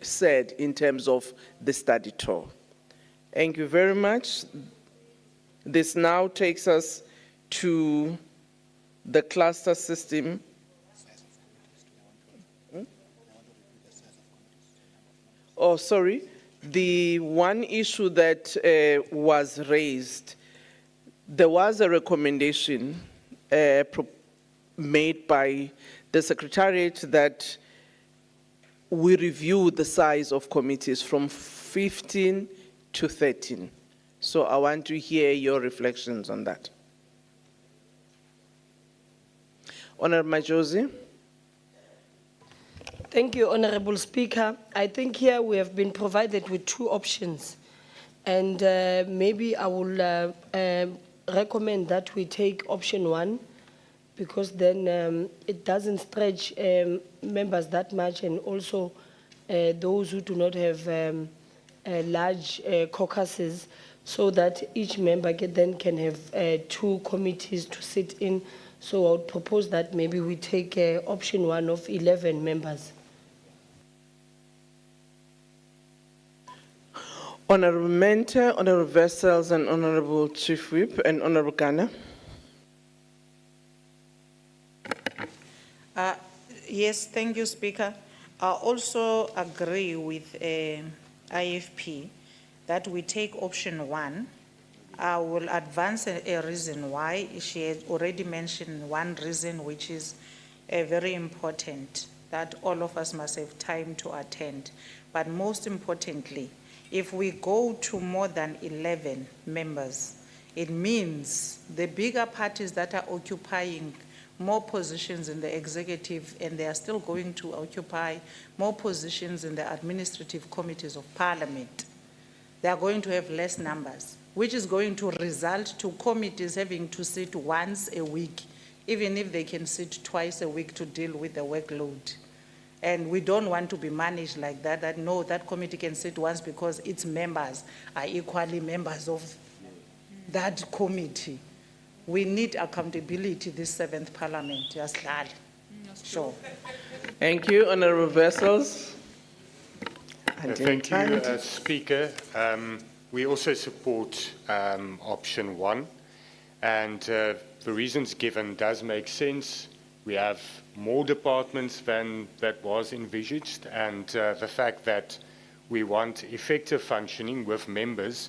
said in terms of the study tour. Thank you very much. This now takes us to the cluster system. Oh, sorry. The one issue that was raised, there was a recommendation made by the Secretariat that we review the size of committees from 15 to 13. So I want to hear your reflections on that. Honourable Majosi. Thank you, Honourable Speaker. I think here we have been provided with two options. And maybe I will recommend that we take option one, because then it doesn't stretch members that much, and also those who do not have large caucuses, so that each member can have two committees to sit in. So I would propose that maybe we take option one of 11 members. Honourable Mentor, Honourable Vessels, and Honourable Chief Whip, and Honourable Ghana. Yes, thank you, Speaker. I also agree with IFP that we take option one. I will advance a reason why. She had already mentioned one reason, which is very important, that all of us must have time to attend. But most importantly, if we go to more than 11 members, it means the bigger parties that are occupying more positions in the executive, and they are still going to occupy more positions in the administrative committees of Parliament, they are going to have less numbers, which is going to result to committees having to sit once a week, even if they can sit twice a week to deal with the workload. And we don't want to be managed like that, that no, that committee can sit once because its members are equally members of that committee. We need accountability this 7th Parliament. Yes, sure. Thank you, Honourable Vessels. Thank you, Speaker. We also support option one, and the reasons given does make sense. We have more departments than that was envisaged, and the fact that we want effective functioning with members,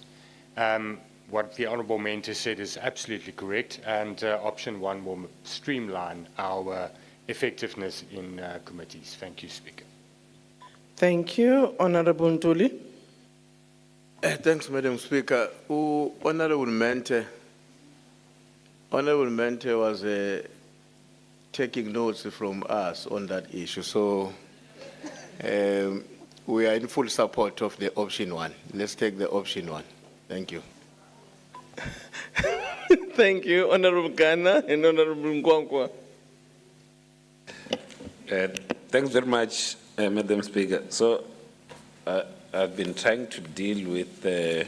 what the Honourable Mentor said is absolutely correct, and option one will streamline our effectiveness in committees. Thank you, Speaker. Thank you. Honourable Ntuli. Thanks, Madam Speaker. Honourable Mentor was taking notes from us on that issue. So we are in full support of the option one. Let's take the option one. Thank you. Thank you, Honourable Ghana and Honourable Nkwankwa. Thanks very much, Madam Speaker. So I've been trying to deal with the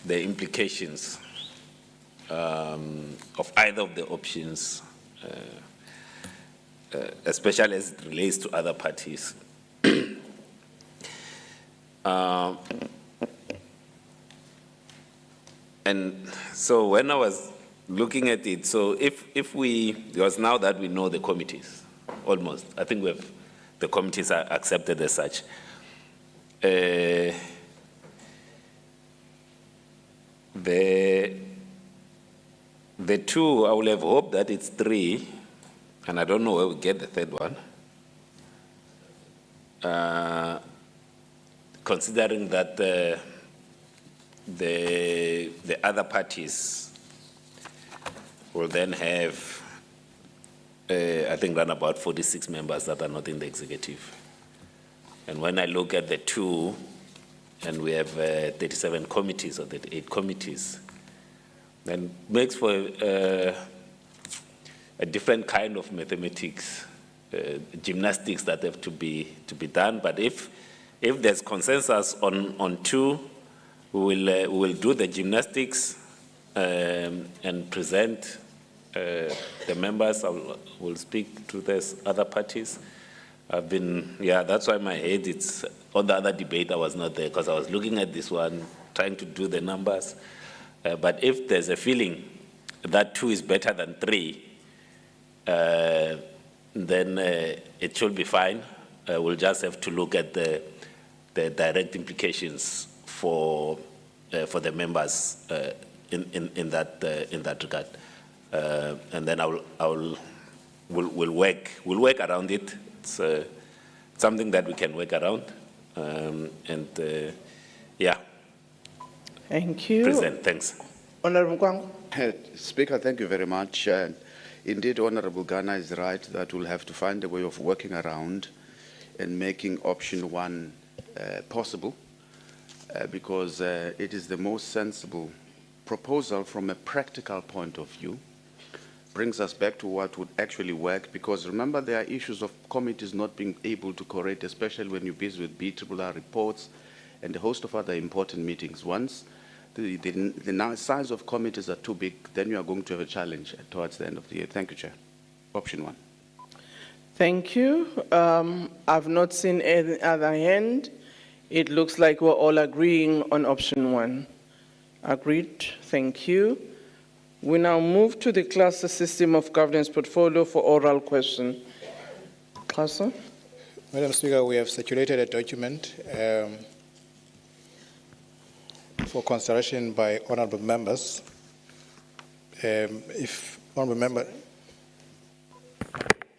implications of either of the options, especially as it relates to other parties. And so when I was looking at it, so because now that we know the committees, almost, I think the committees are accepted as such. The two, I would have hoped that it's 3, and I don't know where we get the third one. considering that the other parties will then have, I think, around about 46 members that are not in the executive. And when I look at the two, and we have 37 committees or 38 committees, then makes for a different kind of mathematics, gymnastics that have to be done. But if there's consensus on two, we will do the gymnastics and present the members. Will speak to these other parties. That's why my head, it's on the other debate I was not there, because I was looking at this one, trying to do the numbers. But if there's a feeling that 2 is better than 3, then it should be fine. We'll just have to look at the direct implications for the members in that regard. And then we'll work around it. It's something that we can work around. Thank you. Present, thanks. Honorable Kwang. Speaker, thank you very much. Indeed, Honorable Ghana is right that we'll have to find a way of working around and making option 1 possible, because it is the most sensible proposal from a practical point of view. Brings us back to what would actually work, because remember, there are issues of committees not being able to correct, especially when you're busy with BRRR reports and a host of other important meetings. Once the size of committees are too big, then you are going to have a challenge towards the end of the year. Thank you, Chair. Option 1. Thank you. I've not seen any other hand. It looks like we're all agreeing on option 1. Agreed. Thank you. We now move to the cluster system of governance portfolio for oral question. Cluster? Madam Speaker, we have circulated a document for consideration by honorable members. If honorable member...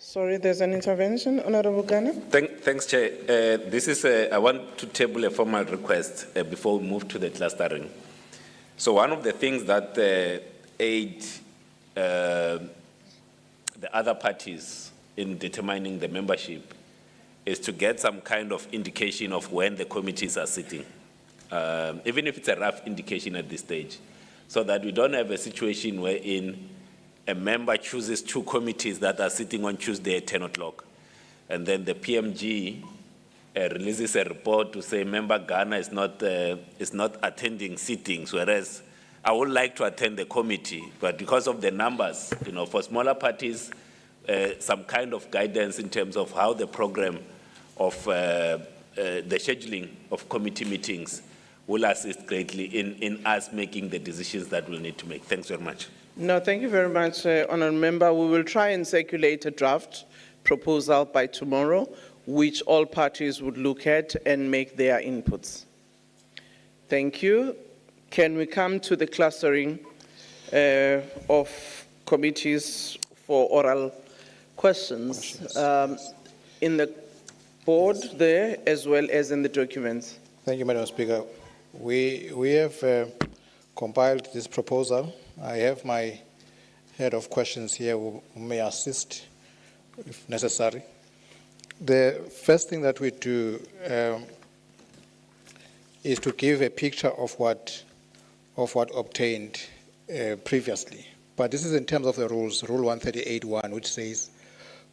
Sorry, there's an intervention, Honorable Ghana. Thanks, Chair. This is I want to table a formal request before we move to the clustering. So one of the things that aid the other parties in determining the membership is to get some kind of indication of when the committees are sitting, even if it's a rough indication at this stage, so that we don't have a situation wherein a member chooses 2 committees that are sitting on Tuesday at 10 o'clock, and then the PMG releases a report to say member Ghana is not attending sittings, whereas I would like to attend the committee, but because of the numbers, for smaller parties, some kind of guidance in terms of how the program of the scheduling of committee meetings will assist greatly in us making the decisions that we'll need to make. Thanks very much. No, thank you very much, Honourable Member. We will try and circulate a draft proposal by tomorrow, which all parties would look at and make their inputs. Thank you. Can we come to the clustering of committees for oral questions in the board there as well as in the documents? Thank you, Madam Speaker. We have compiled this proposal. I have my head of questions here who may assist if necessary. The first thing that we do is to give a picture of what obtained previously. But this is in terms of the rules, Rule 138.1, which says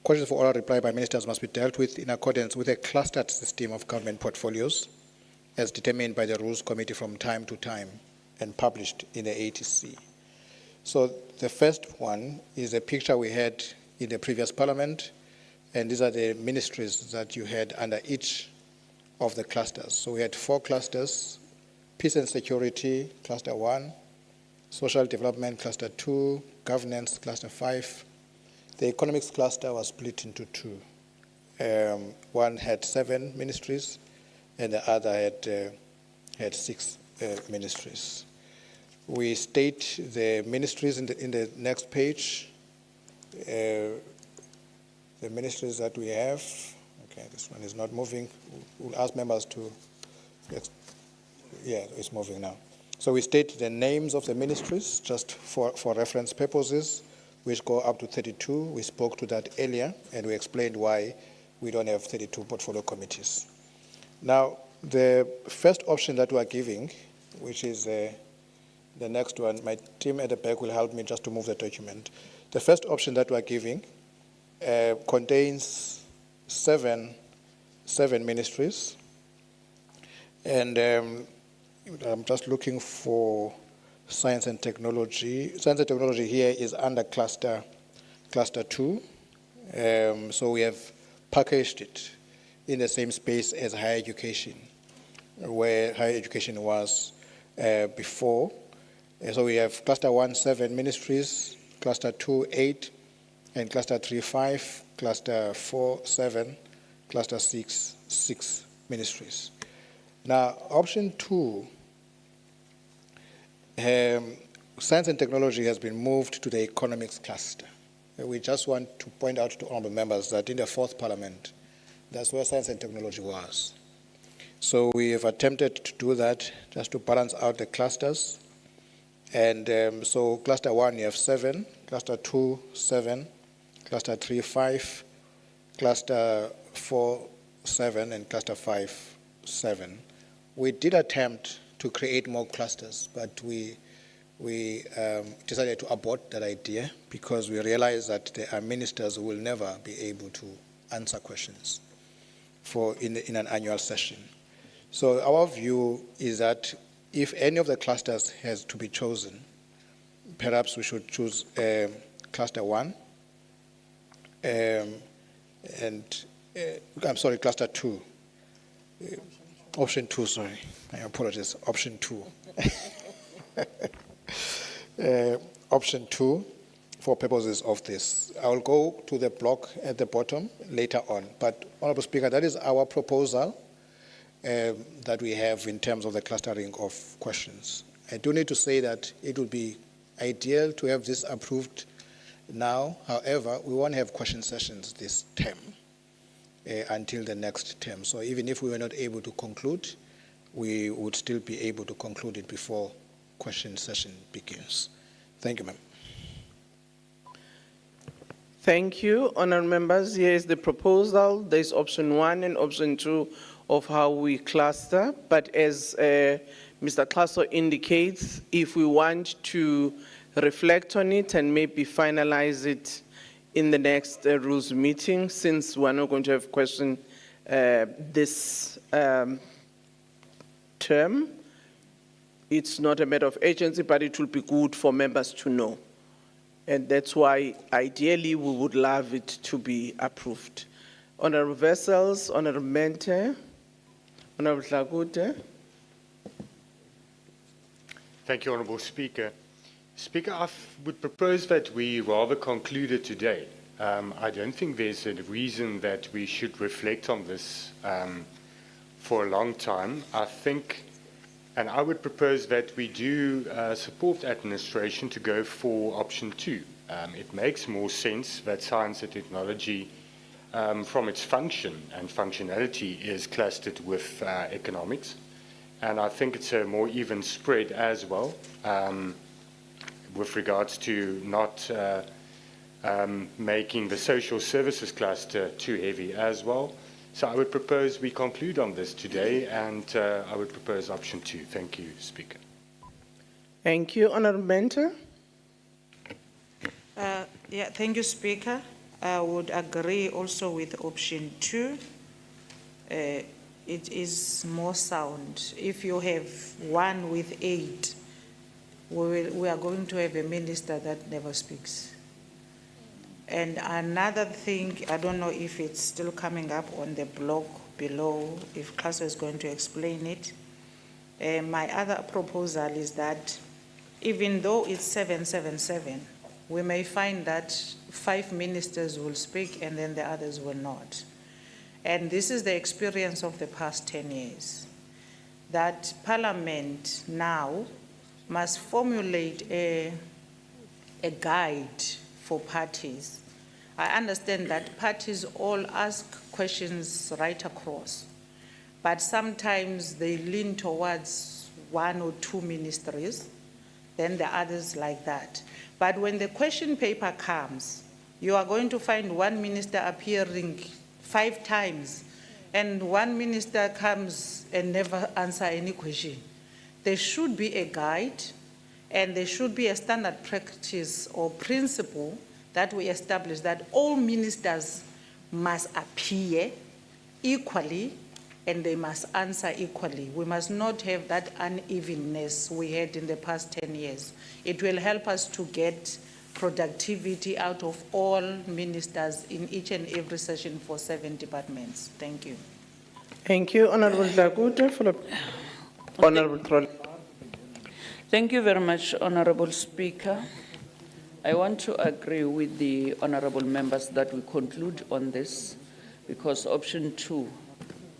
questions for oral reply by ministers must be dealt with in accordance with a clustered system of government portfolios as determined by the Rules Committee from time to time and published in the ATC. So the first one is a picture we had in the previous parliament, and these are the ministries that you had under each of the clusters. So we had 4 clusters: Peace and Security, Cluster 1, Social Development, Cluster 2, Governance, Cluster 5. The Economics cluster was split into 2. One had 7 ministries, and the other had 6 ministries. We state the ministries in the next page, the ministries that we have. Okay, this one is not moving. We'll ask members to, yeah, it's moving now. So we state the names of the ministries just for reference purposes, which go up to 32. We spoke to that earlier, and we explained why we don't have 32 portfolio committees. Now, the first option that we are giving, which is the next one, my team at the back will help me just to move the document. The first option that we are giving contains seven ministries, and I'm just looking for science and technology. Science and technology here is under cluster 2. So we have packaged it in the same space as higher education, where higher education was before. And so we have cluster 1, 7 ministries, cluster 2, 8, and cluster 3, 5, cluster 4, 7, cluster 6, 6 ministries. Now, option 2, science and technology has been moved to the economics cluster. We just want to point out to honorable members that in the 4th Parliament, that's where science and technology was. So we have attempted to do that just to balance out the clusters. And so cluster 1, you have 7, cluster 2, 7, cluster 3, 5, cluster 4, 7, and cluster 5, 7. We did attempt to create more clusters, but we decided to abort that idea because we realized that there are ministers who will never be able to answer questions in an annual session. So our view is that if any of the clusters has to be chosen, perhaps we should choose cluster 1, I'm sorry, cluster 2. Option 2, sorry. I apologize. Option 2. Option 2 for purposes of this. I will go to the block at the bottom later on. But, Honorable Speaker, that is our proposal that we have in terms of the clustering of questions. I do need to say that it would be ideal to have this approved now. However, we won't have question sessions this term until the next term. So even if we were not able to conclude, we would still be able to conclude it before question session begins. Thank you, ma'am. Thank you, honourable members. Here is the proposal. There's option 1 and option 2 of how we cluster. But as Mr. Klaso indicates, if we want to reflect on it and maybe finalize it in the next rules meeting, since we're not going to have question this term, it's not a matter of agency, but it will be good for members to know. And that's why, ideally, we would love it to be approved. Honourable Vessels, Honourable Mente, Honourable Tlagute. Thank you, Honourable Speaker. Speaker, I would propose that we rather conclude it today. I don't think there's a reason that we should reflect on this for a long time. I think, and I would propose that we do support administration to go for option 2. It makes more sense that science and technology, from its function and functionality, is clustered with economics. And I think it's a more even spread as well, with regards to not making the social services cluster too heavy as well. So I would propose we conclude on this today, and I would propose option 2. Thank you, Speaker. Thank you, Honourable Mente. Yeah, thank you, Speaker. I would agree also with option 2. It is more sound. If you have 1 with 8, we are going to have a minister that never speaks. And another thing, I don't know if it's still coming up on the blog below, if Klaso is going to explain it. My other proposal is that even though it's 777, we may find that 5 ministers will speak and then the others will not. And this is the experience of the past 10 years, that Parliament now must formulate a guide for parties I understand that parties all ask questions right across, but sometimes they lean towards one or two ministries, then the others like that. But when the question paper comes, you are going to find one minister appearing 5 times, and one minister comes and never answer any question. There should be a guide, and there should be a standard practice or principle that we establish that all ministers must appear equally and they must answer equally. We must not have that unevenness we had in the past 10 years. It will help us to get productivity out of all ministers in each and every session for 7 departments. Thank you. Thank you. Honorable Dlakuta, followed by Honorable Trollip. Thank you very much, Honorable Speaker. I want to agree with the honorable members that we conclude on this because option 2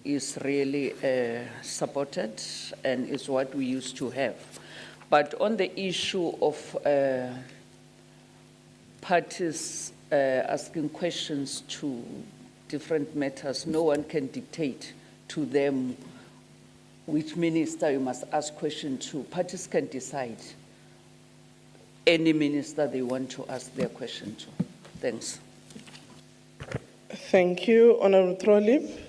is really supported and is what we used to have. But on the issue of parties asking questions to different matters, no one can dictate to them which minister you must ask questions to. Parties can decide any minister they want to ask their question to. Thanks. Thank you. Honorable Trollip.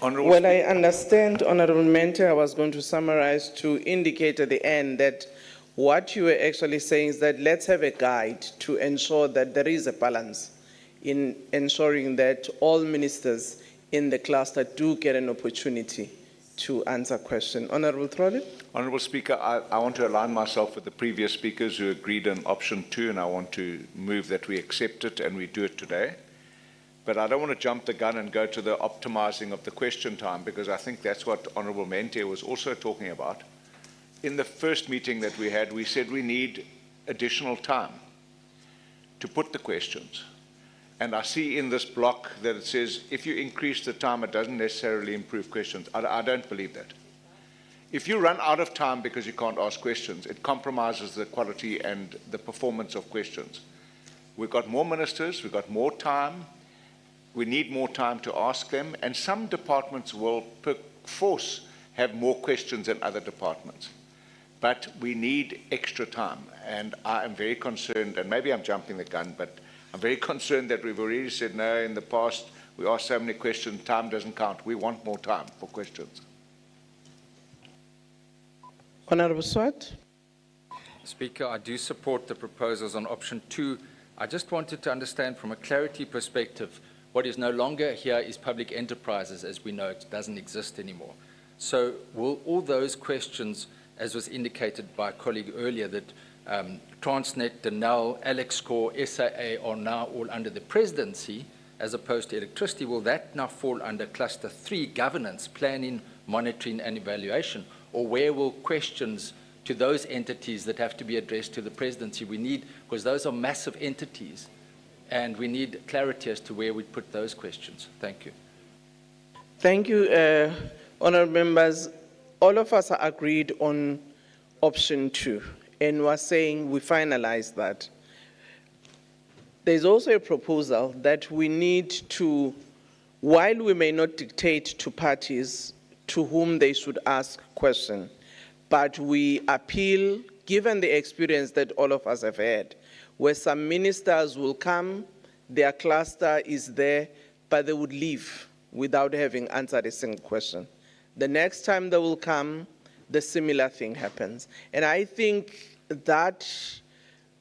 Honorable Well, I understand, Honorable Mente, I was going to summarize to indicate at the end that what you were actually saying is that let's have a guide to ensure that there is a balance in ensuring that all ministers in the cluster do get an opportunity to answer questions. Honorable Trollip. Honorable Speaker, I want to align myself with the previous speakers who agreed on option 2, and I want to move that we accept it and we do it today. But I don't want to jump the gun and go to the optimizing of the question time, because I think that's what Honorable Mente was also talking about. In the first meeting that we had, we said we need additional time to put the questions. And I see in this block that it says, if you increase the time, it doesn't necessarily improve questions. I don't believe that. If you run out of time because you can't ask questions, it compromises the quality and the performance of questions. We've got more ministers, we've got more time, we need more time to ask them, and some departments will per force have more questions than other departments. But we need extra time, and I am very concerned, and maybe I'm jumping the gun, but I'm very concerned that we've already said, no, in the past, we asked so many questions, time doesn't count. We want more time for questions. Honorable Swart. Speaker, I do support the proposals on option 2. I just wanted to understand from a clarity perspective, what is no longer here is public enterprises, as we know it doesn't exist anymore. So will all those questions, as was indicated by a colleague earlier, that Transnet, Denel, AlexCore, SAA are now all under the presidency as opposed to electricity, will that now fall under cluster 3, governance, planning, monitoring and evaluation? Or where will questions to those entities that have to be addressed to the presidency we need, because those are massive entities, and we need clarity as to where we put those questions. Thank you. Thank you, honorable members. All of us are agreed on option 2, and we're saying we finalize that. There's also a proposal that we need to, while we may not dictate to parties to whom they should ask questions, but we appeal, given the experience that all of us have had, where some ministers will come, their cluster is there, but they would leave without having answered a single question. The next time they will come, the similar thing happens. And I think that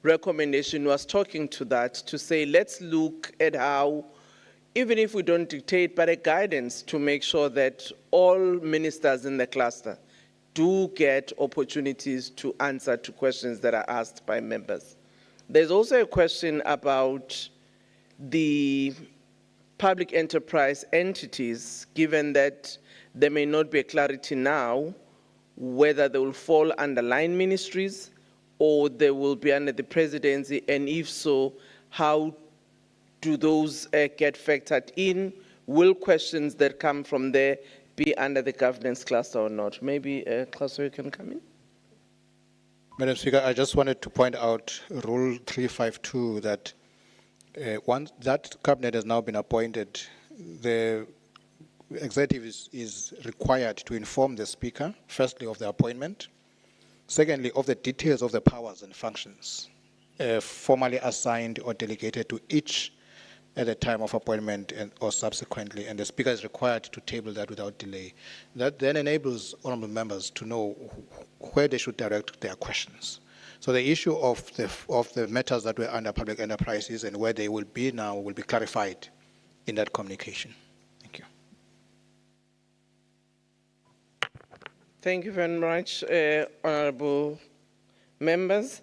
recommendation was talking to that, to say, let's look at how, even if we don't dictate, but a guidance to make sure that all ministers in the cluster do get opportunities to answer to questions that are asked by members. There's also a question about the public enterprise entities, given that there may not be a clarity now whether they will fall under line ministries or they will be under the presidency, and if so, how do those get factored in? Will questions that come from there be under the governance cluster or not? Maybe, Klaus, you can come in. Madam Speaker, I just wanted to point out Rule 352 that once that cabinet has now been appointed, the executive is required to inform the Speaker, firstly, of the appointment, secondly, of the details of the powers and functions formally assigned or delegated to each at the time of appointment or subsequently, and the Speaker is required to table that without delay. That then enables honourable members to know where they should direct their questions. So the issue of the matters that were under public enterprises and where they will be now will be clarified in that communication. Thank you. Thank you very much, honourable members.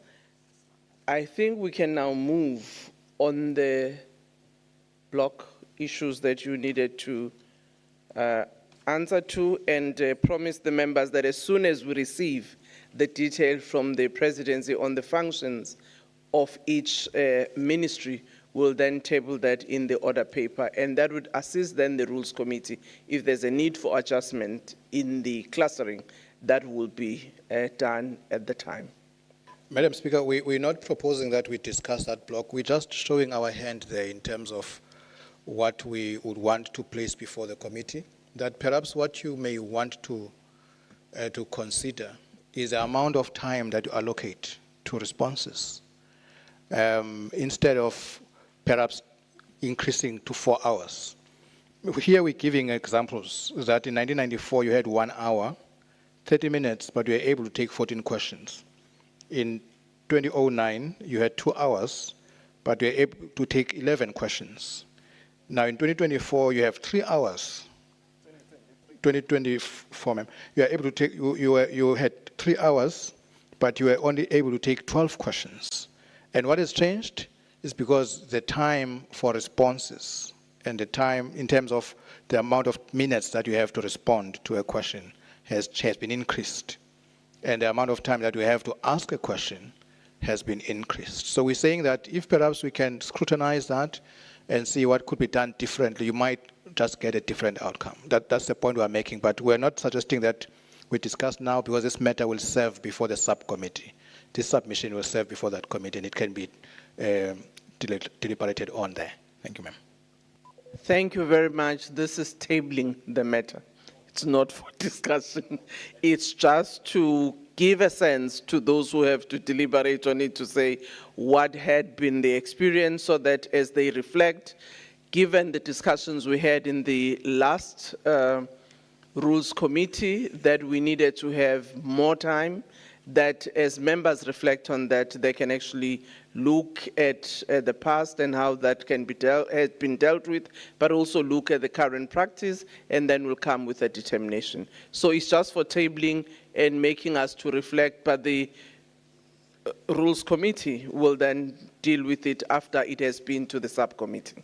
I think we can now move on the block issues that you needed to answer to, and promise the members that as soon as we receive the detail from the presidency on the functions of each ministry, we'll then table that in the order paper, and that would assist then the Rules Committee. If there's a need for adjustment in the clustering, that will be done at the time. Madam Speaker, we're not proposing that we discuss that block. We're just showing our hand there in terms of what we would want to place before the committee. That perhaps what you may want to consider is the amount of time that you allocate to responses, instead of perhaps increasing to 4 hours. Here we're giving examples that in 1994 you had 1 hour, 30 minutes, but you were able to take 14 questions. In 2009, you had 2 hours, but you were able to take 11 questions. Now in 2024, you have 3 hours. 2024, ma'am. You are able to take, you had 3 hours, but you were only able to take 12 questions. And what has changed is because the time for responses and the time in terms of the amount of minutes that you have to respond to a question has been increased. And the amount of time that we have to ask a question has been increased. So we're saying that if perhaps we can scrutinize that and see what could be done differently, you might just get a different outcome. That's the point we're making, but we're not suggesting that we discuss now because this matter will serve before the subcommittee. This submission will serve before that committee and it can be deliberated on there. Thank you, ma'am. Thank you very much. This is tabling the matter. It's not for discussion. It's just to give a sense to those who have to deliberate on it to say what had been the experience so that as they reflect, given the discussions we had in the last Rules Committee, that we needed to have more time, that as members reflect on that, they can actually look at the past and how that can be has been dealt with, but also look at the current practice, and then we'll come with a determination. So it's just for tabling and making us to reflect, but the Rules Committee will then deal with it after it has been to the subcommittee.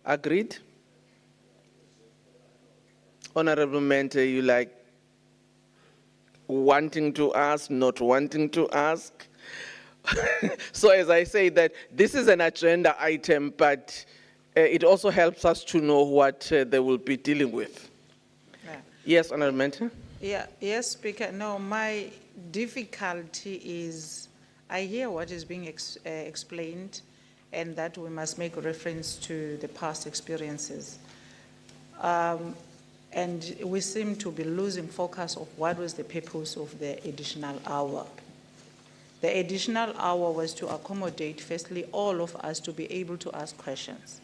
Agreed? Honorable Mente, you like wanting to ask, not wanting to ask? So as I say that this is an agenda item, but it also helps us to know what they will be dealing with. Yeah. Yes, Honorable Mente? Yeah, yes, Speaker. No, my difficulty is I hear what is being explained and that we must make reference to the past experiences. And we seem to be losing focus of what was the purpose of the additional hour. The additional hour was to accommodate, firstly, all of us to be able to ask questions.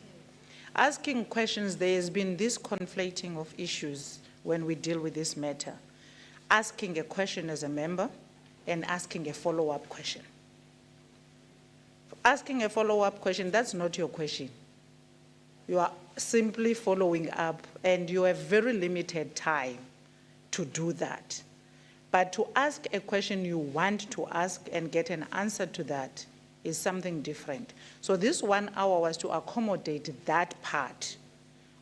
Asking questions, there has been this conflating of issues when we deal with this matter. Asking a question as a member and asking a follow-up question. Asking a follow-up question, that's not your question. You are simply following up, and you have very limited time to do that. But to ask a question you want to ask and get an answer to that is something different. So this 1 hour was to accommodate that part.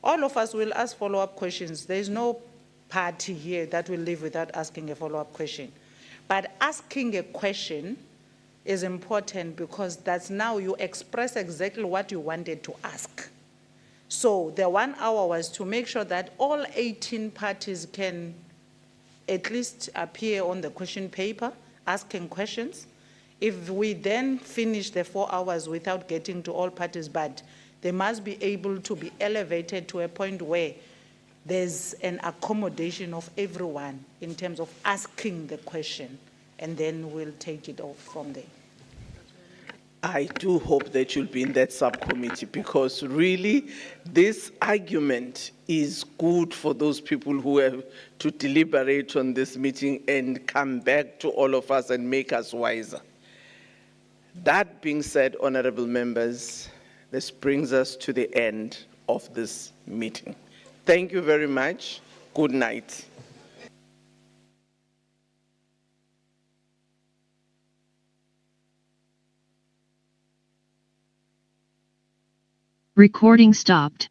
All of us will ask follow-up questions. There is no party here that will live without asking a follow-up question. But asking a question is important because that's now you express exactly what you wanted to ask. So the 1 hour was to make sure that all 18 parties can at least appear on the question paper, asking questions, If we then finish the 4 hours without getting to all parties, but they must be able to be elevated to a point where there's an accommodation of everyone in terms of asking the question, and then we'll take it off from there. I do hope that you'll be in that subcommittee, because really this argument is good for those people who have to deliberate on this meeting and come back to all of us and make us wiser. That being said, honorable members, this brings us to the end of this meeting. Thank you very much. Good night. Recording stopped.